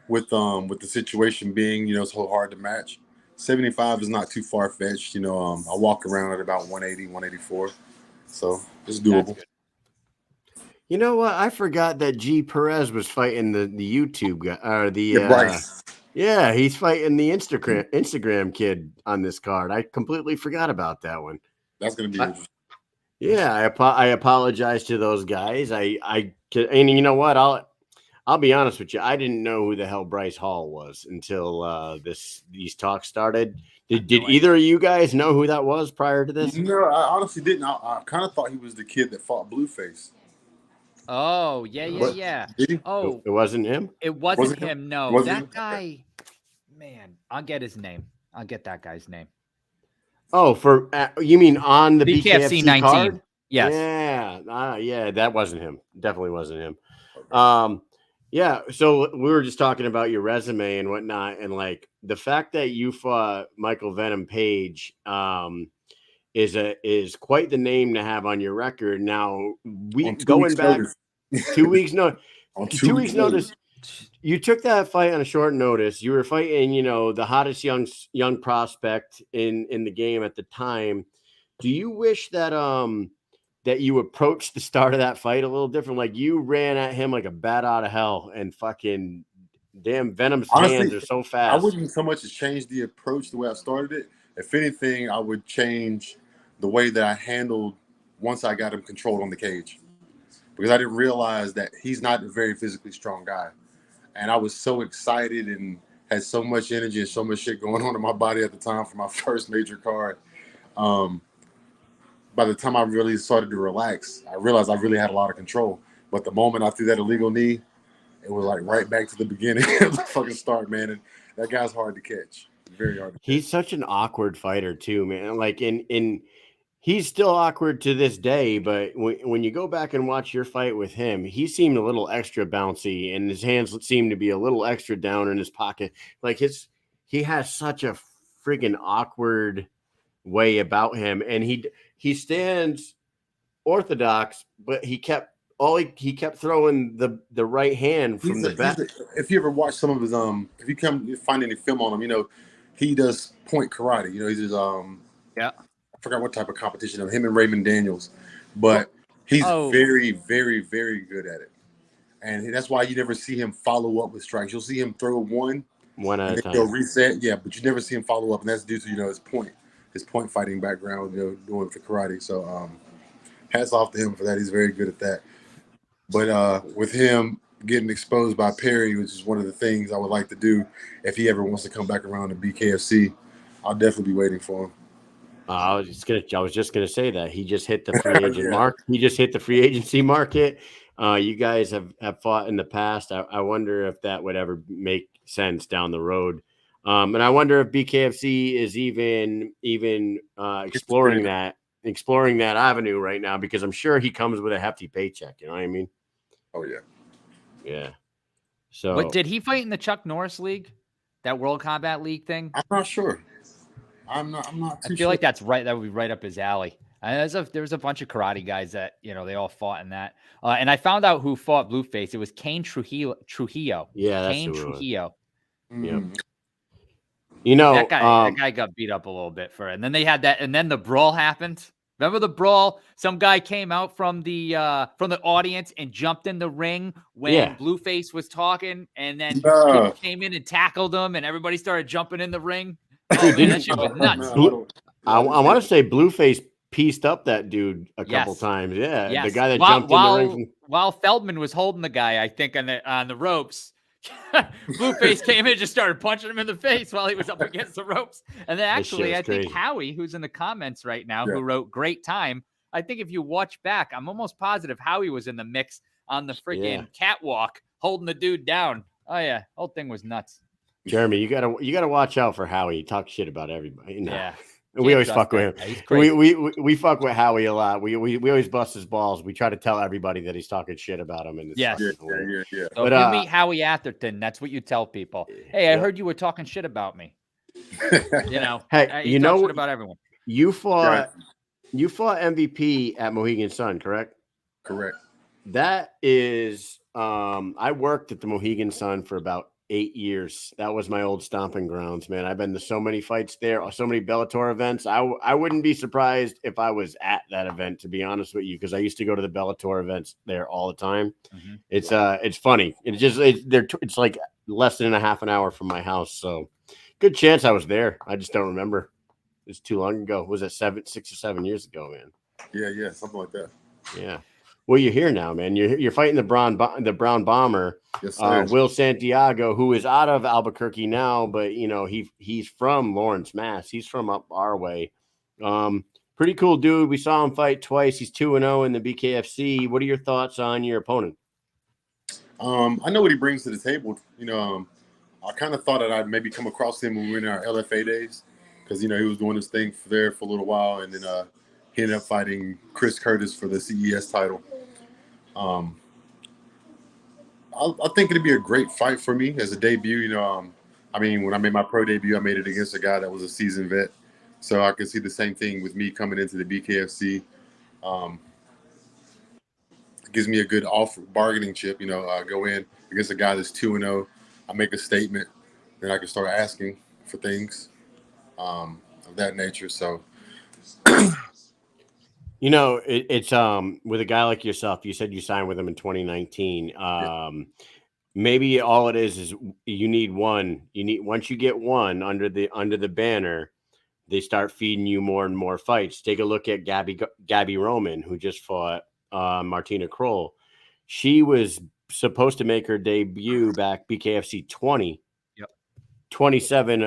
with the situation being, so hard to match, 75 is not too far fetched. I walk around at about 180, 184, so it's doable. You know what? I forgot that G Perez was fighting the YouTube guy or the Bryce. Yeah, he's fighting the Instagram kid on this card. I completely forgot about that one. That's gonna be interesting. Yeah, I apologize to those guys. And you know what? I'll be honest with you. I didn't know who the hell Bryce Hall was until these talks started. Did either of you guys know who that was prior to this? No, I honestly didn't. I kind of thought he was the kid that fought Blueface. Oh, yeah. Oh, it wasn't him? It wasn't him. No, that guy, man, I'll get his name. I'll get that guy's name. Oh, for you mean on the BKFC 19? Card? Yes. Yeah, that wasn't him. Definitely wasn't him. Yeah, so we were just talking about your resume and whatnot, and like the fact that you fought Michael Venom Page is quite the name to have on your record. Now, going back 2 weeks notice. On 2 weeks notice, you took that fight on a short notice. You were fighting, the hottest young prospect in the game at the time. Do you wish that that you approached the start of that fight a little different? Like you ran at him like a bat out of hell, and fucking damn Venom's hands are so fast. I wouldn't so much as change the approach the way I started it. If anything, I would change the way that I handled once I got him controlled on the cage, because I didn't realize that he's not a very physically strong guy. And I was so excited and had so much energy and so much shit going on in my body at the time for my first major card. By the time I really started to relax, I realized I really had a lot of control. But the moment I threw that illegal knee, it was like right back to the beginning of the fucking start, man. And that guy's hard to catch. Very hard to catch. He's such an awkward fighter too, man. Like he's still awkward to this day, but when you go back and watch your fight with him, he seemed a little extra bouncy, and his hands seemed to be a little extra down in his pocket. Like he has such a friggin' awkward way about him, and he stands orthodox, but he kept throwing the right hand from the back. If you ever watch some of his if you find any film on him, he does point karate. He's just yeah. I forgot what type of competition of him and Raymond Daniels, but he's very, very, very good at it. And that's why you never see him follow up with strikes. You'll see him throw one at a time. He'll reset, but you never see him follow up, and that's due to his point fighting background, doing for karate. So hats off to him for that. He's very good at that. But with him getting exposed by Perry, which is one of the things I would like to do if he ever wants to come back around to BKFC, I'll definitely be waiting for him. I was just gonna say that he just hit the free agent mark. He just hit the free agency market. You guys have fought in the past. I wonder if that would ever make sense down the road. And I wonder if BKFC is even exploring that avenue right now, because I'm sure he comes with a hefty paycheck. You know what I mean? Oh yeah, yeah. So, but did he fight in the Chuck Norris League, that World Combat League thing? I'm not sure. I'm not too I feel like that's right. That would be right up his alley. And there was a bunch of karate guys that, they all fought in that. And I found out who fought Blueface. It was Cain Trujillo. Yeah, that's Cain Trujillo. Mm-hmm. Yeah. That guy got beat up a little bit for it. And then they had that, and then the brawl happened. Remember the brawl? Some guy came out from the audience and jumped in the ring when Blueface was talking, and then came in and tackled him, and everybody started jumping in the ring. Oh, man, that shit was nuts. I want to say Blueface pieced up that dude a couple times. Yeah, yes. The guy that jumped in the ring. While Feldman was holding the guy, I think on the ropes, Blueface came in and just started punching him in the face while he was up against the ropes. And then actually, I think Howie, who's in the comments right now, who wrote "Great time," I think if you watch back, I'm almost positive Howie was in the mix on the freaking catwalk holding the dude down. Oh yeah, whole thing was nuts. Jeremy, you gotta watch out for Howie. He talks shit about everybody. No. Yeah. We always fuck with him. We fuck with Howie a lot. We always bust his balls. We try to tell everybody that he's talking shit about him. And yeah. So but, if you meet Howie Atherton, that's what you tell people. Hey, I heard you were talking shit about me. Hey, you know shit about everyone. You fought MVP at Mohegan Sun, correct? Correct. That is, I worked at the Mohegan Sun for about 8 years. That was my old stomping grounds, man. I've been to so many fights there, so many Bellator events. I wouldn't be surprised if I was at that event, to be honest with you, because I used to go to the Bellator events there all the time. Mm-hmm. It's funny. It's like less than a half an hour from my house, so good chance I was there. I just don't remember. It was too long ago. Was it 6 or 7 years ago, man? Yeah, something like that. Yeah. Well, you're here now, man. You're fighting the brown bomber, yes, sir. Wil Santiago, who is out of Albuquerque now, but he's from Lawrence, Mass. He's from up our way. Pretty cool dude. We saw him fight twice. He's 2-0 in the BKFC. What are your thoughts on your opponent? I know what he brings to the table. I kind of thought that I'd maybe come across him when we were in our LFA days, because he was doing his thing there for a little while, and then he ended up fighting Chris Curtis for the CES title. I think it'd be a great fight for me as a debut. When I made my pro debut, I made it against a guy that was a seasoned vet. So I could see the same thing with me coming into the BKFC. It gives me a good bargaining chip. I go in against a guy that's 2-0. I make a statement, then I can start asking for things of that nature. So. It's with a guy like yourself. You said you signed with him in 2019. Maybe all it is you need one. Once you get one under the banner, they start feeding you more and more fights. Take a look at Gabby Roman, who just fought Martina Kroll. She was supposed to make her debut back BKFC 20. Yep. 27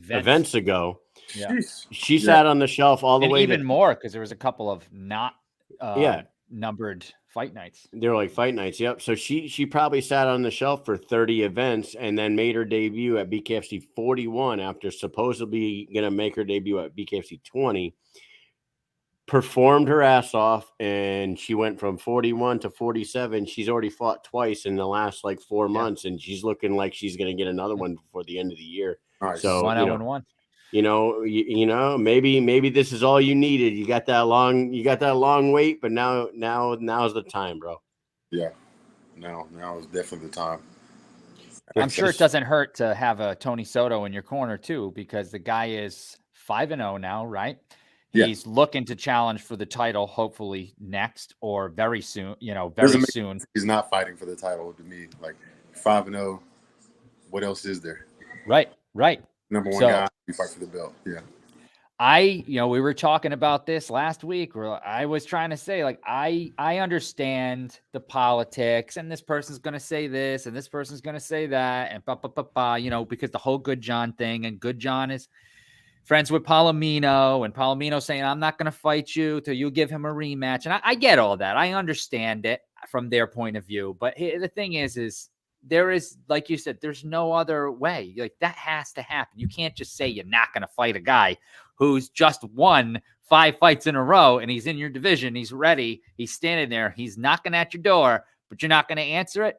events ago. Yeah, she sat on the shelf all the way. Even more, because there was a couple of not numbered fight nights. They're like fight nights. Yep. So she probably sat on the shelf for 30 events and then made her debut at BKFC 41 after supposedly going to make her debut at BKFC 20. Performed her ass off, and she went from 41 to 47. She's already fought twice in the last 4 months, and she's looking like she's going to get another one before the end of the year. All right. So 1-0-1. Maybe this is all you needed. You got that long wait, but now's the time, bro. Yeah. Now is definitely the time. I'm sure it doesn't hurt to have a Tony Soto in your corner too, because the guy is 5-0 now, right? He's looking to challenge for the title, hopefully next or very soon. Very soon. He's not fighting for the title to me. 5-0. What else is there? Right. Number one guy, you fight for the belt. Yeah. We were talking about this last week where I was trying to say, I understand the politics, and this person's going to say this and this person's going to say that, and because the whole Good John thing, and Good John is friends with Palomino, and Palomino saying, I'm not going to fight you till you give him a rematch. And I get all that. I understand it from their point of view. But the thing is there is, like you said, there's no other way. That has to happen. You can't just say you're not going to fight a guy who's just won 5 fights in a row, and he's in your division. He's ready. He's standing there. He's knocking at your door, but you're not going to answer it.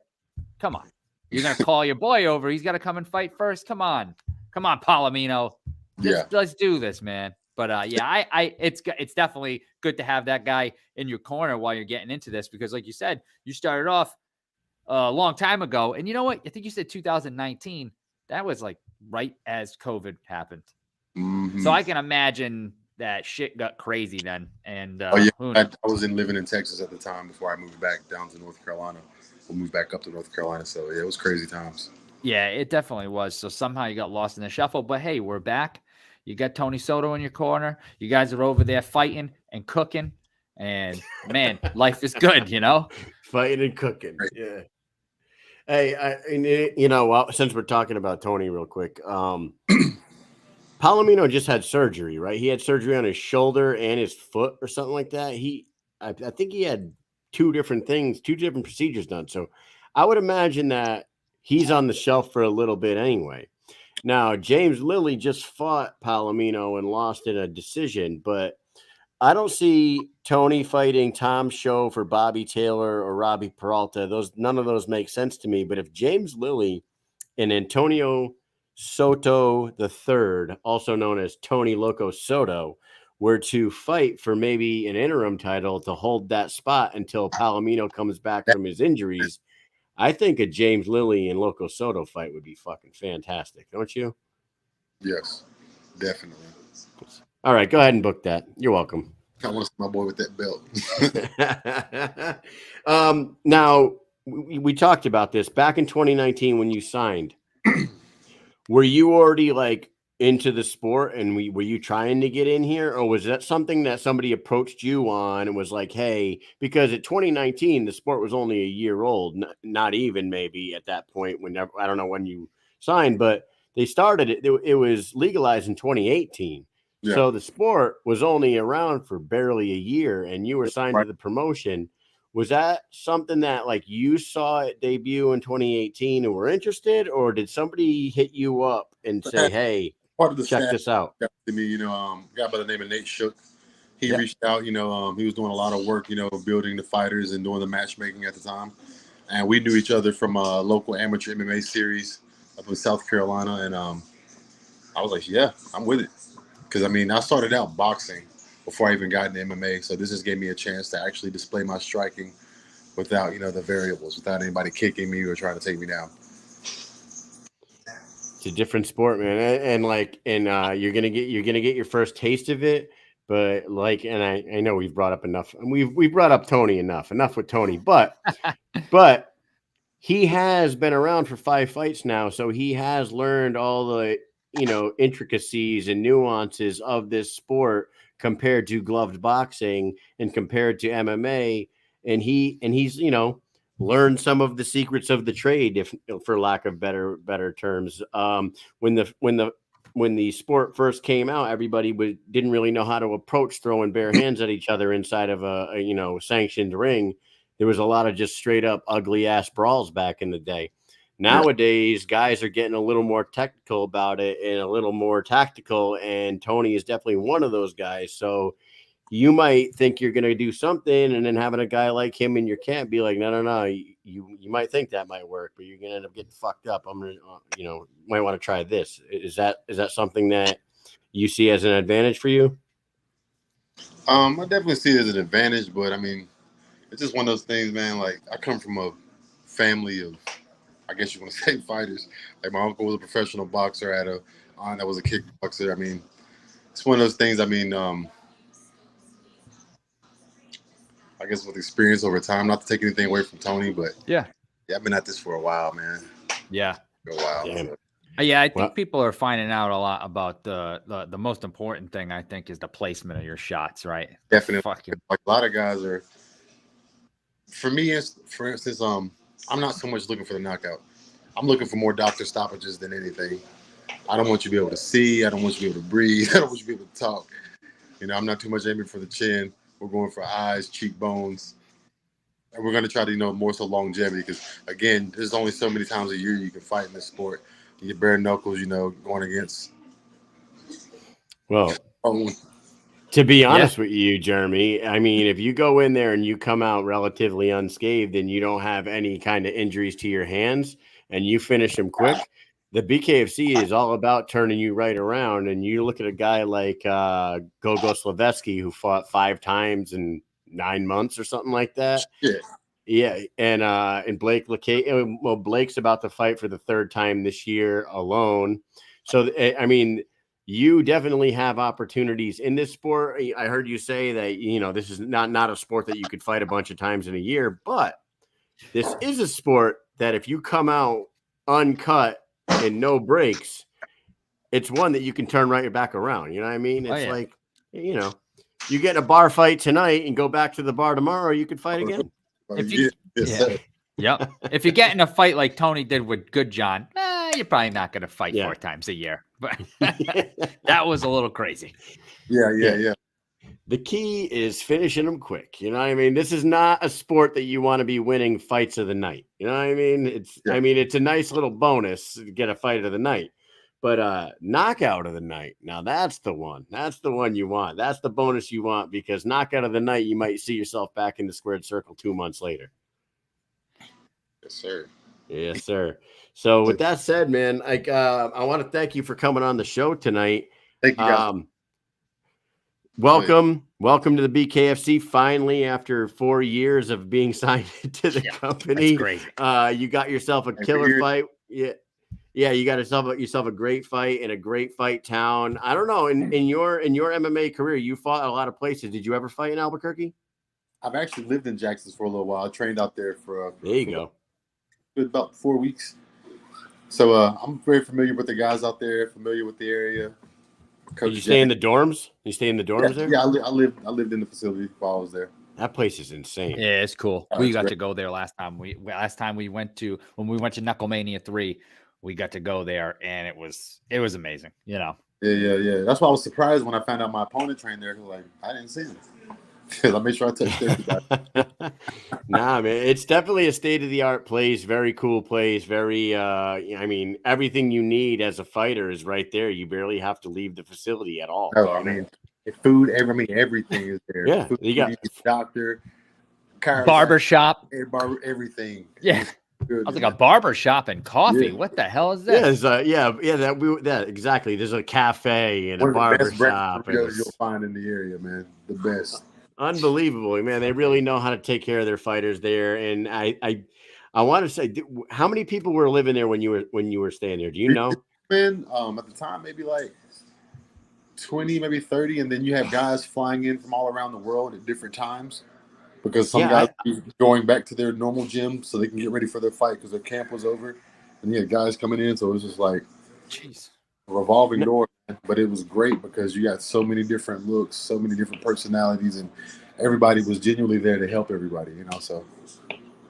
Come on. You're going to call your boy over. He's got to come and fight first. Come on, Palomino. Let's do this, man. But it's definitely good to have that guy in your corner while you're getting into this, because like you said, you started off a long time ago, and you know what? I think you said 2019. That was right as COVID happened. Mm-hmm. So I can imagine that shit got crazy then. And I was living in Texas at the time before I moved back down to North Carolina. We moved back up to North Carolina, so it was crazy times. Yeah, it definitely was. So somehow you got lost in the shuffle, but hey, we're back. You got Tony Soto in your corner. You guys are over there fighting and cooking, and man, life is good, Fighting and cooking. Yeah. Hey, since we're talking about Tony real quick, Palomino just had surgery, right? He had surgery on his shoulder and his foot or something like that. I think he had 2 different procedures done. So I would imagine that he's on the shelf for a little bit anyway. Now, James Lilly just fought Palomino and lost in a decision, but I don't see Tony fighting Tom Show for Bobby Taylor or Robbie Peralta. None of those make sense to me. But if James Lilly and Antonio Soto III, also known as Tony Loco Soto, were to fight for maybe an interim title to hold that spot until Palomino comes back from his injuries, I think a James Lilly and Loco Soto fight would be fucking fantastic, don't you? Yes, definitely. All right, go ahead and book that. You're welcome. I want to see my boy with that belt. Now, we talked about this back in 2019 when you signed. Were you already like into the sport and were you trying to get in here, or was that something that somebody approached you on and was like, hey, because at 2019 the sport was only a year old, not even maybe at that point, whenever, I don't know when you signed, but they started it was legalized in 2018. Yeah. So the sport was only around for barely a year and you were signed to the promotion. Was that something that like you saw it debut in 2018 and were interested, or did somebody hit you up and say, hey, part of the check this out? To me, a guy by the name of Nate Shook. He reached out, he was doing a lot of work, building the fighters and doing the matchmaking at the time. And we knew each other from a local amateur MMA series up in South Carolina. And I was like, yeah, I'm with it. Because, I started out boxing before I even got into MMA. So this just gave me a chance to actually display my striking without, the variables, without anybody kicking me or trying to take me down. It's a different sport, man. And you're gonna get your first taste of it. But and I know we've brought up enough, and we've brought up Tony enough with Tony, but he has been around for 5 fights now, so he has learned all the intricacies and nuances of this sport compared to gloved boxing and compared to MMA, and he's learned some of the secrets of the trade, if for lack of better terms. When the sport first came out, everybody didn't really know how to approach throwing bare hands at each other inside of a sanctioned ring. There was a lot of just straight up ugly ass brawls back in the day. Nowadays, guys are getting a little more technical about it and a little more tactical, and Tony is definitely one of those guys. So you might think you're going to do something, and then having a guy like him in your camp be like, no, you might think that might work, but you're going to end up getting fucked up. I'm going to, might want to try this. Is that something that you see as an advantage for you? I definitely see it as an advantage, but it's just one of those things, man. Like, I come from a family of, I guess you want to say, fighters. Like, my uncle was a professional boxer. I had a aunt that was a kickboxer. It's one of those things. I guess with experience over time, not to take anything away from Tony, but yeah, I've been at this for a while, man. Yeah. For a while. Damn. Yeah, I think people are finding out a lot about the most important thing, I think, is the placement of your shots, right? Definitely. Like, a lot of guys are, for me, for instance, I'm not so much looking for the knockout. I'm looking for more doctor stoppages than anything. I don't want you to be able to see. I don't want you to be able to breathe. I don't want you to be able to talk. I'm not too much aiming for the chin. We're going for eyes, cheekbones. And we're going to try to, more so longevity, because, again, there's only so many times a year you can fight in this sport. You get bare knuckles, going against. Well, to be honest with you, Jeremie, if you go in there and you come out relatively unscathed and you don't have any kind of injuries to your hands and you finish them quick, the BKFC is all about turning you right around. And you look at a guy like Gogo Slavetsky, who fought 5 times in 9 months or something like that. Yeah. And Blake LaCaze, well, Blake's about to fight for the 3rd time this year alone. So, you definitely have opportunities in this sport. I heard you say that, this is not a sport that you could fight a bunch of times in a year, but this is a sport that if you come out uncut and no breaks, it's one that you can turn right back around. You know what I mean? It's like, you get in a bar fight tonight and go back to the bar tomorrow, you could fight again. If you, if you get in a fight like Tony did with Good John, you're probably not going to fight 4 times a year. But that was a little crazy. Yeah. The key is finishing them quick. You know what I mean? This is not a sport that you want to be winning fights of the night. You know what I mean? It's a nice little bonus to get a fight of the night. But knockout of the night, now that's the one. That's the one you want. That's the bonus you want, because knockout of the night, you might see yourself back in the squared circle 2 months later. Yes, sir. Yes, sir. So with that said, man, I want to thank you for coming on the show tonight. Thank you, guys. Welcome to the BKFC. Finally, after 4 years of being signed to the company, crazy. You got yourself a killer fight. Yeah, you got yourself a great fight in a great fight town. I don't know. In your MMA career, you fought a lot of places. Did you ever fight in Albuquerque? I've actually lived in Jackson for a little while. I trained out there for about 4 weeks. So I'm very familiar with the guys out there, familiar with the area. Did you stay in the dorms? You stay in the dorms there? Yeah, I lived in the facility while I was there. That place is insane. Yeah, it's cool. We got to go there last time. When we went to Knuckle Mania 3, we got to go there, and it was amazing. You know. Yeah. That's why I was surprised when I found out my opponent trained there. Like, I didn't see him. Because I made sure I touched everybody. Nah, man, it's definitely a state-of-the-art place. Very cool place. Very, I mean, everything you need as a fighter is right there. You barely have to leave the facility at all. Oh, I mean, food, everything is there. Yeah, food, you got doctor, barbershop, everything. Yeah. Good, I was like a barber shop and coffee. What the hell is this? That exactly. There's a cafe and a barber shop. You'll find in the area, man. The best. Unbelievable, man. They really know how to take care of their fighters there. And I want to say, how many people were living there when you were staying there? Do you know? Man, at the time, maybe like 20, maybe 30, and then you have guys flying in from all around the world at different times. Because some guys are going back to their normal gym so they can get ready for their fight because their camp was over. And you had guys coming in, so it was just like a revolving door. But it was great because you got so many different looks, so many different personalities, and everybody was genuinely there to help everybody, you know. So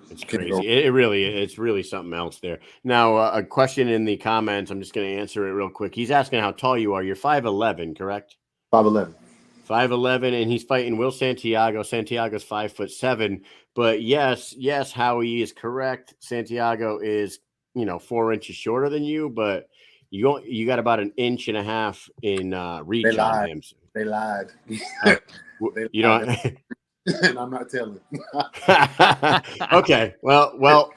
it's crazy. It's really something else there. Now, a question in the comments, I'm just going to answer it real quick. He's asking how tall you are. You're 5'11", correct? 5'11". 5'11", and he's fighting Wil Santiago. Santiago's 5'7", but yes, Howie is correct. Santiago is 4 inches shorter than you, but you got about 1.5 inches in reach on him. They lied. You don't. And I'm not telling. Okay. Well.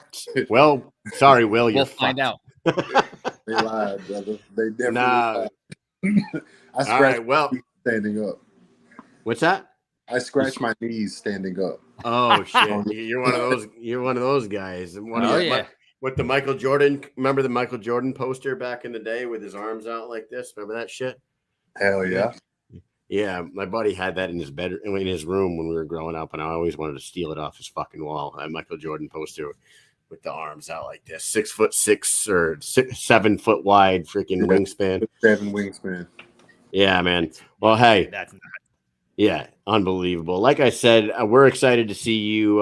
Sorry, Will. We'll find out. They lied, brother. They definitely lied. I scratched standing up. What's that? I scratched my knees standing up. Oh shit! You're one of those. You're one of those guys. With the Michael Jordan. Remember the Michael Jordan poster back in the day with his arms out like this? Remember that shit? Hell yeah. Yeah, my buddy had that in his bedroom, in his room when we were growing up, and I always wanted to steal it off his fucking wall. That Michael Jordan poster with the arms out like this, 6'6" or 7 foot wide, freaking wingspan. 7 wingspan. Yeah, man. Well, hey, that's not. Yeah, unbelievable. Like I said, we're excited to see you.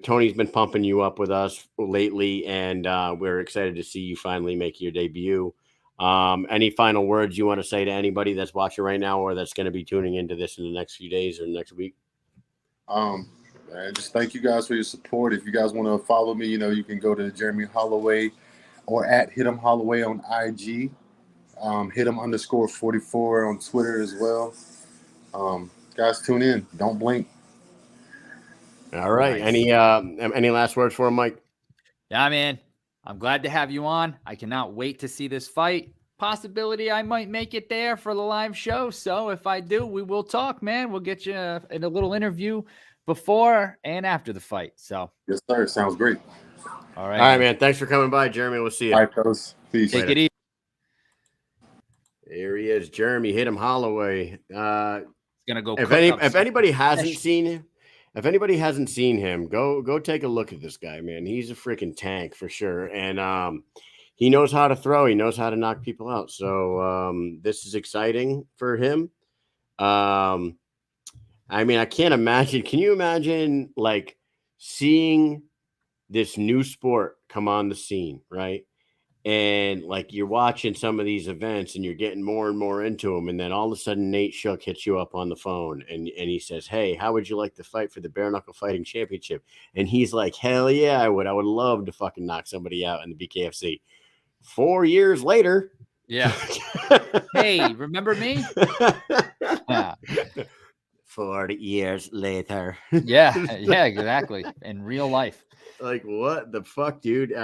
Tony's been pumping you up with us lately, and we're excited to see you finally make your debut. Any final words you want to say to anybody that's watching right now or that's going to be tuning into this in the next few days or next week? Man, just thank you guys for your support. If you guys want to follow me, you can go to Jeremie Halloway or at Him Holloway on IG. Him_44 on Twitter as well. Guys, tune in. Don't blink. All right. Nice. Any last words for him, Mike? Yeah, man. I'm glad to have you on. I cannot wait to see this fight. Possibility I might make it there for the live show. So if I do, we will talk, man. We'll get you in a little interview before and after the fight. So yes, sir. Sounds great. All right, man. Thanks for coming by, Jeremie. We'll see you. All right, fellas. Peace. Take it easy. There he is, Jeremie Him Holloway. Gonna go. If anybody hasn't seen him, go take a look at this guy, man. He's a freaking tank for sure, and he knows how to throw. He knows how to knock people out. So this is exciting for him. I mean, I can't imagine. Can you imagine like seeing this new sport come on the scene, right? And like you're watching some of these events and you're getting more and more into them. And then all of a sudden Nate Shook hits you up on the phone and he says, "Hey, how would you like to fight for the Bare Knuckle Fighting Championship?" And he's like, "Hell yeah, I would. I would love to fucking knock somebody out in the BKFC." 4 years later. Yeah. Hey, remember me? Yeah. 40 years later. Yeah, exactly. In real life. Like, what the fuck, dude?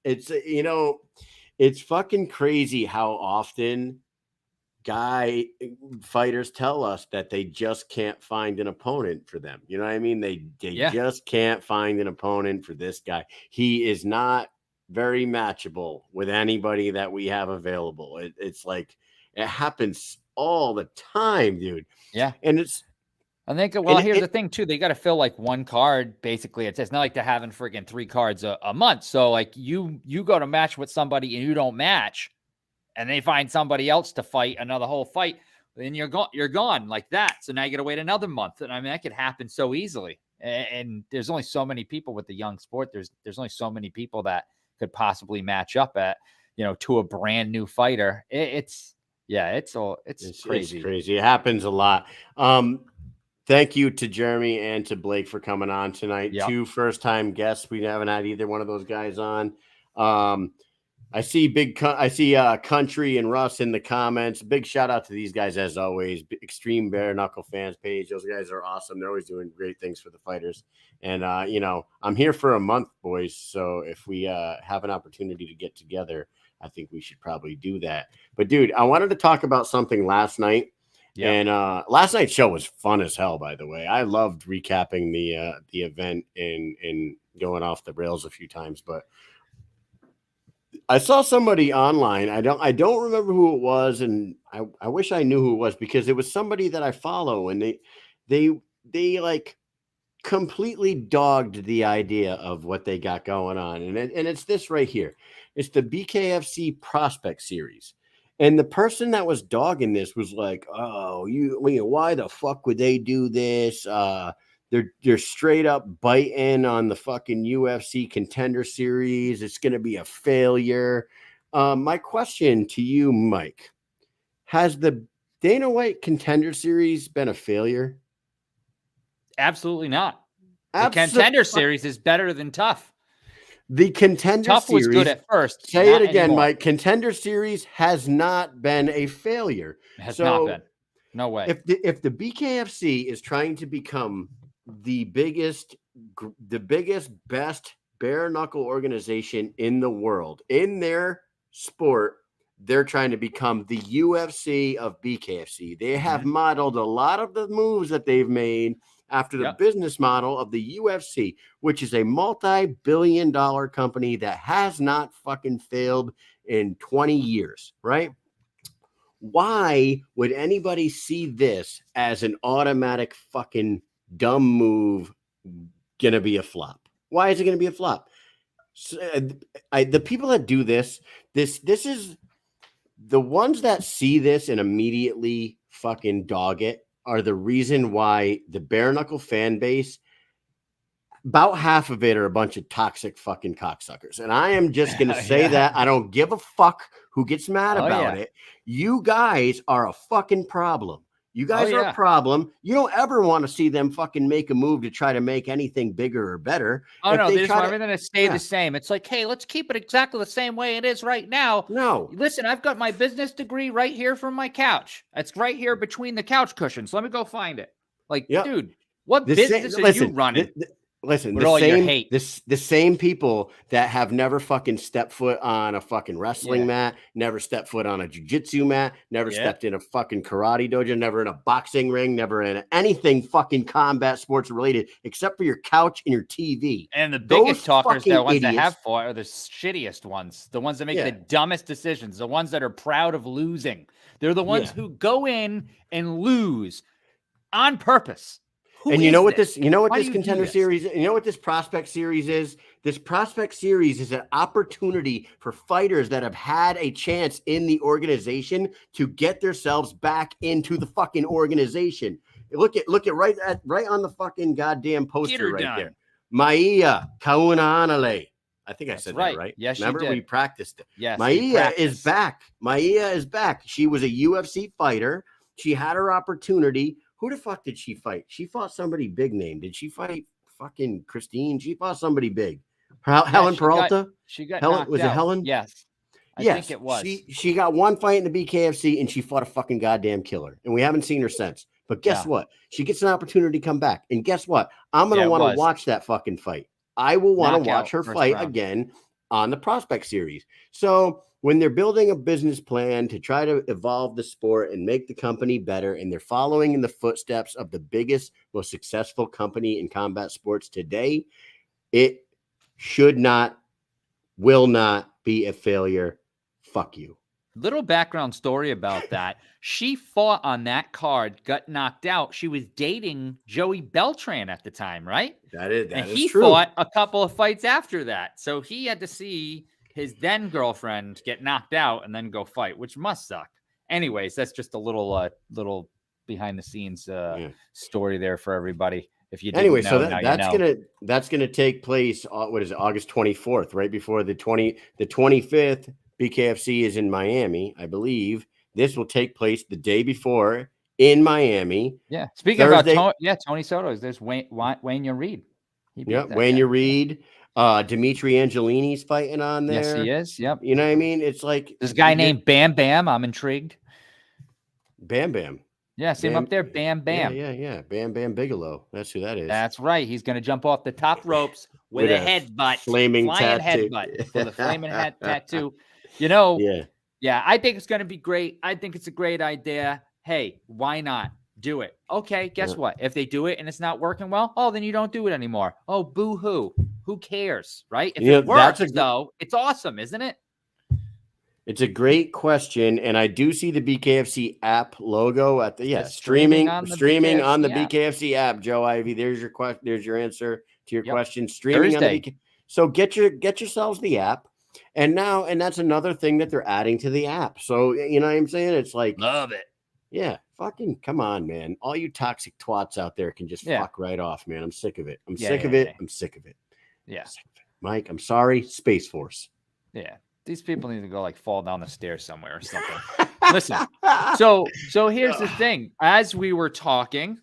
It's fucking crazy how often fighters tell us that they just can't find an opponent for them. You know what I mean? They just can't find an opponent for this guy. He is not very matchable with anybody that we have available. It's like it happens all the time, dude. Yeah. And it's I think, here's the thing too. They got to fill like one card. Basically, it's not like they're having friggin' 3 cards a month. So like you go to match with somebody and you don't match, and they find somebody else to fight another whole fight, then you're gone like that. So now you got to wait another month. And I mean, that could happen so easily. And there's only so many people with the young sport. There's only so many people that could possibly match up at, to a brand new fighter. It's crazy. It's crazy. It happens a lot. Thank you to Jeremie and to Blake for coming on tonight. Yep. 2 first-time guests. We haven't had either one of those guys on. I see Country and Russ in the comments. Big shout out to these guys as always. Extreme Bare Knuckle Fans page. Those guys are awesome. They're always doing great things for the fighters. And I'm here for a month, boys. So if we have an opportunity to get together, I think we should probably do that. But dude, I wanted to talk about something last night. Yep. And last night's show was fun as hell, by the way. I loved recapping the event and going off the rails a few times, but I saw somebody online. I don't remember who it was, and I wish I knew who it was because it was somebody that I follow, and they like completely dogged the idea of what they got going on. And it's this right here. It's the BKFC Prospect Series. And the person that was dogging this was like, "Oh, why the fuck would they do this? They're straight up biting on the fucking UFC Contender Series. It's going to be a failure." My question to you, Mike, has the Dana White Contender Series been a failure? Absolutely not. The Contender Series is better than Tough. The Contender Tough Series was good at first. Say it again, anymore. Mike. Contender Series has not been a failure. It has not been. No way. If the BKFC is trying to become the biggest, best bare knuckle organization in the world in their sport, they're trying to become the UFC of BKFC. They have modeled a lot of the moves that they've made after the business model of the UFC, which is a multi-billion-dollar company that has not fucking failed in 20 years, right? Why would anybody see this as an automatic fucking dumb move gonna be a flop? Why is it gonna be a flop? So, the people that do this is the ones that see this and immediately fucking dog it are the reason why the bare knuckle fan base, about half of it are a bunch of toxic fucking cocksuckers. And I am just going to say that. I don't give a fuck who gets mad about it. You guys are a fucking problem. You guys are a problem. You don't ever want to see them fucking make a move to try to make anything bigger or better. Oh, no, they just want everything to stay the same. It's like, hey, let's keep it exactly the same way it is right now. No. Listen, I've got my business degree right here from my couch. It's right here between the couch cushions. Let me go find it. Like, dude, what business are you running? Listen, the same people that have never fucking stepped foot on a fucking wrestling mat, never stepped foot on a jiu-jitsu mat, never stepped in a fucking karate dojo, never in a boxing ring, never in anything fucking combat sports related, except for your couch and your TV. And the biggest talkers, the ones that have fought, are the shittiest ones, the ones that make the dumbest decisions, the ones that are proud of losing. They're the ones who go in and lose on purpose. And you know what this Contender Series, you know what this Prospect Series is? This Prospect Series is an opportunity for fighters that have had a chance in the organization to get themselves back into the fucking organization. Look at right on the fucking goddamn poster right there. Maia Kaunanale. I think I said that right. Yes, remember we practiced it. Yes, Maia is back. Maia is back. She was a UFC fighter. She had her opportunity. Who the fuck did she fight? She fought somebody big name. Did she fight fucking Christine? She fought somebody big. Helen Peralta? She got Helen. knocked Was out. It Helen? Yes. I think it was. She got one fight in the BKFC and she fought a fucking goddamn killer. And we haven't seen her since. But guess what? She gets an opportunity to come back. And guess what? I'm going to want to watch that fucking fight. I will want to watch her fight again on the Prospect Series. So when they're building a business plan to try to evolve the sport and make the company better, and they're following in the footsteps of the biggest, most successful company in combat sports today, it should not, will not be a failure. Fuck you. Little background story about that. She fought on that card, got knocked out. She was dating Joey Beltran at the time, right? That is he true. Fought a couple of fights after that. So he had to see his then girlfriend get knocked out and then go fight, which must suck. Anyways, that's just a little behind the scenes story there for everybody. If you didn't know, so that's gonna take place. What is it? August 24th, right before the 25th. BKFC is in Miami, I believe. This will take place the day before in Miami. Yeah. Speaking Thursday, about Tony Soto, there's Wayne Reed. Wayne Reed. Dimitri Angelini's fighting on there. Yes, he is. Yep. You know what I mean? It's like this guy named Bam Bam. I'm intrigued. Bam Bam. Yeah, see him up there. Bam Bam. Yeah. Bam Bam Bigelow. That's who that is. That's right. He's going to jump off the top ropes with a headbutt. Flying headbutt with a flaming head tattoo. You know, yeah, I think it's going to be great. I think it's a great idea. Hey, why not do it? Okay, guess what? If they do it and it's not working well, then you don't do it anymore. Oh, boo-hoo. Who cares, right? If it works, though, it's awesome, isn't it? It's a great question, and I do see the BKFC app logo at the streaming on the BKFC app. Joe Ivy, there's your question. There's your answer to your question. Streaming Thursday. On the so get yourselves the app. And that's another thing that they're adding to the app. So, you know what I'm saying? It's like, love it. Yeah. Fucking come on, man. All you toxic twats out there can just fuck right off, man. I'm sick of it. I'm sick of it. I'm sick of it. Yeah. Mike, I'm sorry. Space Force. Yeah. These people need to go fall down the stairs somewhere or something. Listen. So here's the thing. As we were talking,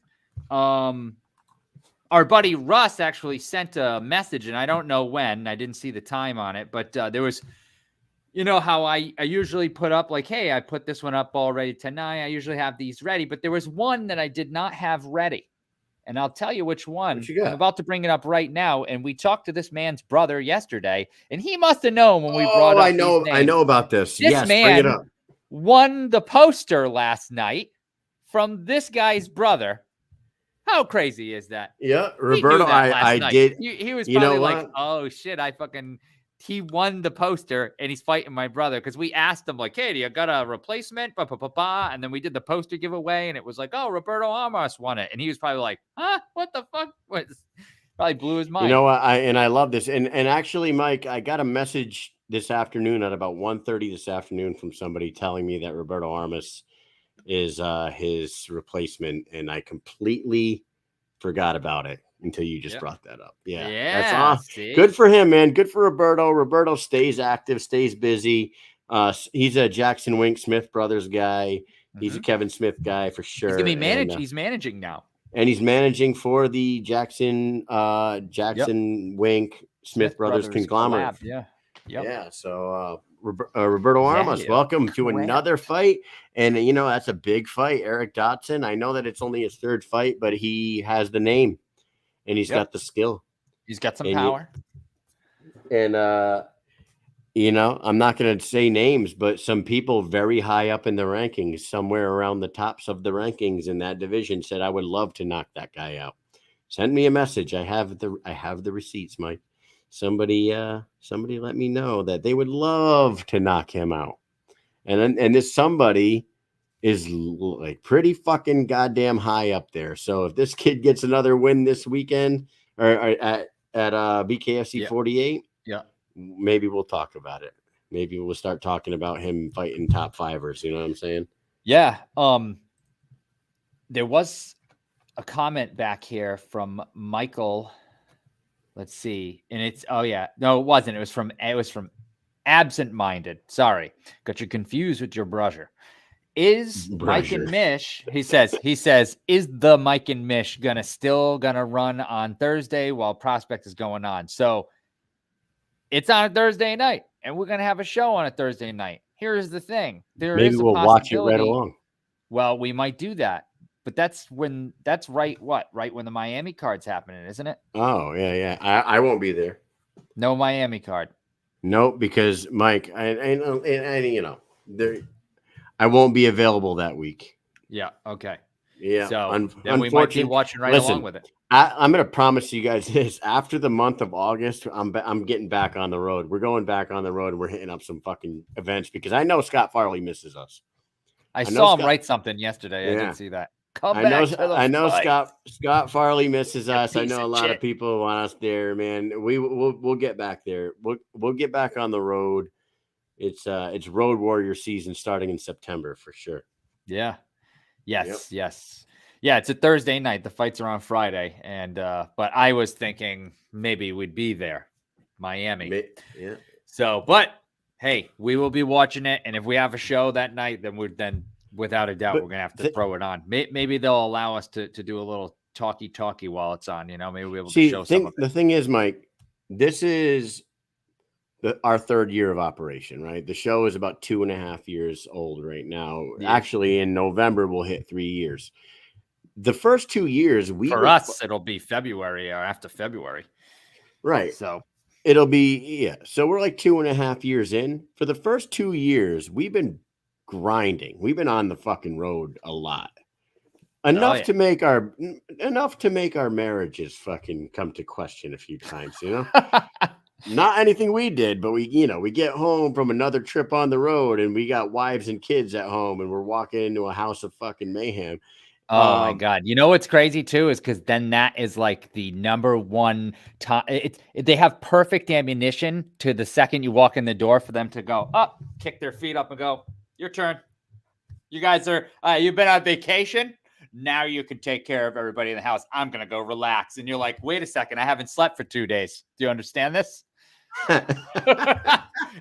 our buddy Russ actually sent a message, and I don't know when. I didn't see the time on it, but there was, you know how I usually put up like, hey, I put this one up already tonight. I usually have these ready, but there was one that I did not have ready. And I'll tell you which one. I'm about to bring it up right now. And we talked to this man's brother yesterday, and he must have known when we brought up I know about this. This man bring it up. Won the poster last night from this guy's brother. How crazy is that? Yeah, Roberto, I did. He was probably like, oh shit, he won the poster and he's fighting my brother. Cause we asked him like, hey, do you got a replacement? And then we did the poster giveaway and it was like, oh, Roberto Armas won it. And he was probably like, huh, what the fuck? Probably blew his mind. You know what? I love this. And actually, Mike, I got a message this afternoon at about 1:30 this afternoon from somebody telling me that Roberto Armas is his replacement, and I completely forgot about it until you just brought that up. Yeah, that's awesome. Good for him, man. Good for Roberto. Roberto stays active, stays busy. He's a Jackson Wink Smith brothers guy. He's a Kevin Smith guy for sure. He's gonna be managed. He's managing now, and he's managing for the Jackson Wink Smith brothers conglomerate. Collab. Yeah. So Roberto Armas, welcome to another fight. And, you know, that's a big fight. Eric Dotson. I know that it's only his third fight, but he has the name and he's got the skill. He's got some power. You know, I'm not going to say names, but some people very high up in the rankings, somewhere around the tops of the rankings in that division, said, I would love to knock that guy out. Send me a message. I have the receipts, Mike. Somebody let me know that they would love to knock him out. And this somebody is like pretty fucking goddamn high up there. So if this kid gets another win this weekend or at BKFC 48, maybe we'll talk about it. Maybe we'll start talking about him fighting top fivers. You know what I'm saying? Yeah. There was a comment back here from Michael. Let's see. And it's, no, it wasn't. It was from Absent-Minded. Sorry. Got you confused with your brother. Is Mike and Mish, he says, is the Mike and Mish still gonna run on Thursday while Prospect is going on? So it's on a Thursday night, and we're gonna have a show on a Thursday night. Here's the thing. Maybe we'll watch it right along. Well, we might do that. But that's right when the Miami card's happening, isn't it? Oh, yeah. I won't be there. No Miami card. Nope, because Mike, I won't be available that week. Yeah. Okay. Yeah. So then we might be watching along with it. I'm going to promise you guys this. After the month of August, I'm getting back on the road. We're going back on the road and we're hitting up some fucking events because I know Scott Farley misses us. I saw him write something yesterday. Yeah. I did see that. I know Scott Farley misses us. I know a lot of people want us there, man. We'll get back there. We'll get back on the road. It's Road Warrior season starting in September for sure. Yeah. Yes. Yeah, it's a Thursday night. The fights are on Friday, and but I was thinking maybe we'd be there, Miami. Yeah. So, but hey, we will be watching it, and if we have a show that night, then without a doubt we're gonna have to throw it on. Maybe they'll allow us to do a little talkie while it's on. Maybe we'll be able to show some of it. The thing is, Mike, this is our third year of operation, right? The show is about 2.5 years old right now. Yeah. Actually, in November we'll hit 3 years. The first 2 years, it'll be February or after February. Right. So it'll be, So we're like 2.5 years in. For the first 2 years, we've been grinding. We've been on the fucking road a lot. Enough to make our marriages fucking come to question a few times, Not anything we did, but we get home from another trip on the road and we got wives and kids at home and we're walking into a house of fucking mayhem. Oh my God. You know what's crazy too is because then that is like the number one time. They have perfect ammunition to the second you walk in the door for them to go up, kick their feet up and go, your turn. You guys are, you've been on vacation. Now you can take care of everybody in the house. I'm going to go relax. And you're like, wait a second. I haven't slept for 2 days. Do you understand this? And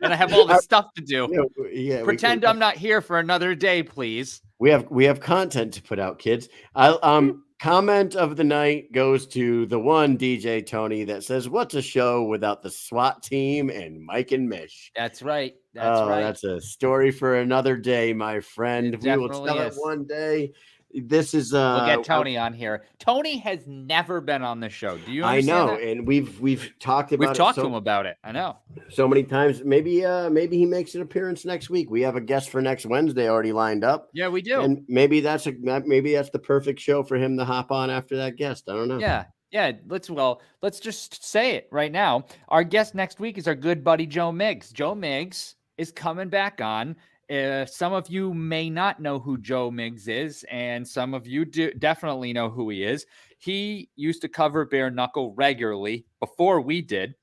I have all this stuff to do. Pretend I'm not here for another day, please. We have content to put out, kids. Comment of the night goes to the one DJ Tony that says, "What's a show without the SWAT team and Mike and Mish?" That's right. That's a story for another day, my friend. We will tell it one day. This is we'll get Tony on here. Tony has never been on the show. Do you understand? I know, and we've talked about We've talked to him about it. I know. So many times. Maybe he makes an appearance next week. We have a guest for next Wednesday already lined up. Yeah, we do. And maybe that's the perfect show for him to hop on after that guest. I don't know. Yeah. Let's just say it right now. Our guest next week is our good buddy Joe Miggs. Joe Miggs is coming back on. Some of you may not know who Joe Miggs is, and some of you definitely know who he is. He used to cover bare knuckle regularly before we did,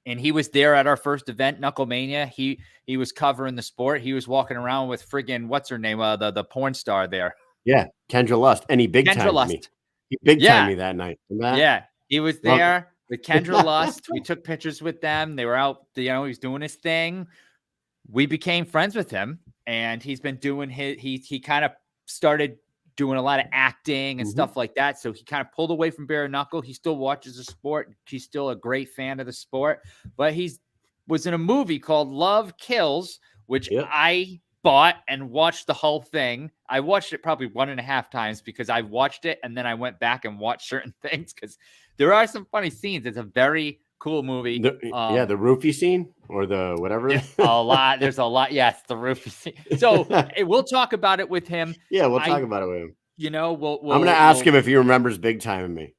and he was there at our first event, Knuckle Mania. He was covering the sport. He was walking around with friggin' what's her name, the porn star there. Yeah, Kendra Lust, and he big timed me. He big timed me that night. Yeah, he was there with Kendra Lust. We took pictures with them. They were out. He was doing his thing. We became friends with him, and he's been doing he kind of started doing a lot of acting and stuff like that. So he kind of pulled away from bare knuckle. He still watches the sport. He's still a great fan of the sport, but was in a movie called Love Kills, which I bought and watched the whole thing. I watched it probably 1.5 times because I watched it and then I went back and watched certain things because there are some funny scenes. It's a very cool movie. The roofie scene or the whatever. A lot. There's a lot. Yes, the roofie scene. So we'll talk about it with him. Yeah, we'll talk about it with him. I'm going to ask him if he remembers big timing me.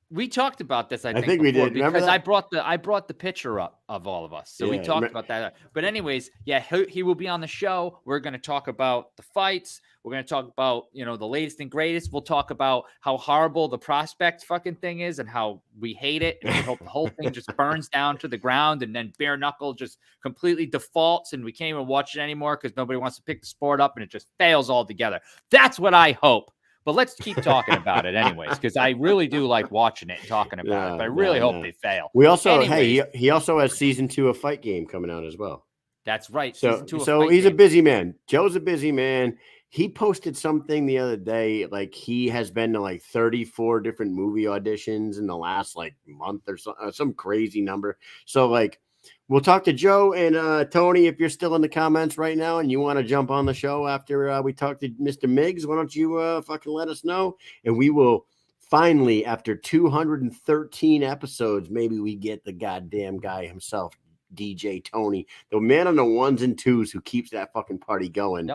We talked about this. I think before, we did. Because I brought the picture up of all of us. So we talked about that. But anyways, he will be on the show. We're going to talk about the fights. We're going to talk about, the latest and greatest. We'll talk about how horrible the prospect fucking thing is and how we hate it. And we hope the whole thing just burns down to the ground. And then bare knuckle just completely defaults and we can't even watch it anymore because nobody wants to pick the sport up and it just fails altogether. That's what I hope. But let's keep talking about it anyways, because I really do like watching it and talking about it. But I really hope they fail. We also, he also has season 2 of Fight Game coming out as well. That's right. So he's a busy man. Joe's a busy man. He posted something the other day, like he has been to like 34 different movie auditions in the last like month or so, some crazy number. So like, we'll talk to Joe and Tony. If you're still in the comments right now and you want to jump on the show after we talk to Mr. Miggs, why don't you fucking let us know? And we will finally, after 213 episodes, maybe we get the goddamn guy himself, DJ Tony, the man on the ones and twos who keeps that fucking party going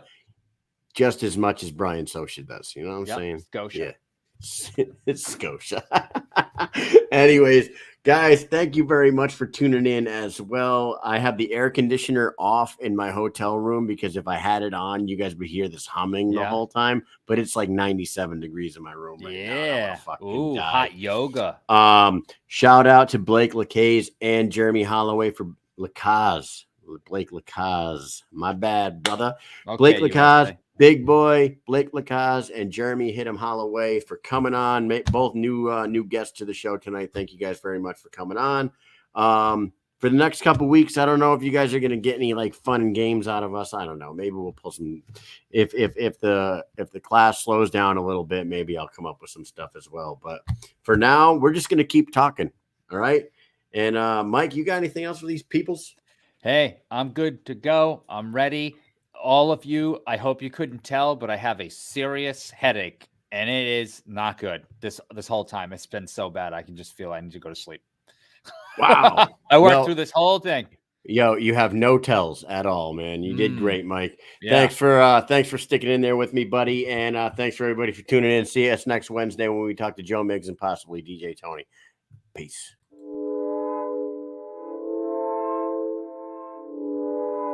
just as much as Brian Sosha does. You know what I'm saying? Scotia. Yeah. It's Scotia. Anyways, guys, thank you very much for tuning in as well. I have the air conditioner off in my hotel room because if I had it on, you guys would hear this humming the whole time. But it's like 97 degrees in my room right now. Ooh, die. Hot yoga. Shout out to Blake LaCaze and Jeremie Halloway for LaCaze. Blake LaCaze. My bad, brother. Okay, Blake LaCaze. Big Boy, Blake LaCaze, and Jeremie Halloway for coming on. Both new guests to the show tonight. Thank you guys very much for coming on. For the next couple weeks, I don't know if you guys are going to get any like fun games out of us. I don't know. Maybe we'll pull some. If the class slows down a little bit, maybe I'll come up with some stuff as well. But for now, we're just going to keep talking. All right. And Mike, you got anything else for these peoples? Hey, I'm good to go. I'm ready. All of you, I hope you couldn't tell, but I have a serious headache, and it is not good. This whole time, it's been so bad. I can just feel I need to go to sleep. Wow. I worked through this whole thing. Yo, you have no tells at all, man. You did great, Mike. Yeah. Thanks for sticking in there with me, buddy, and thanks for everybody for tuning in. See us next Wednesday when we talk to Joe Miggs and possibly DJ Tony. Peace.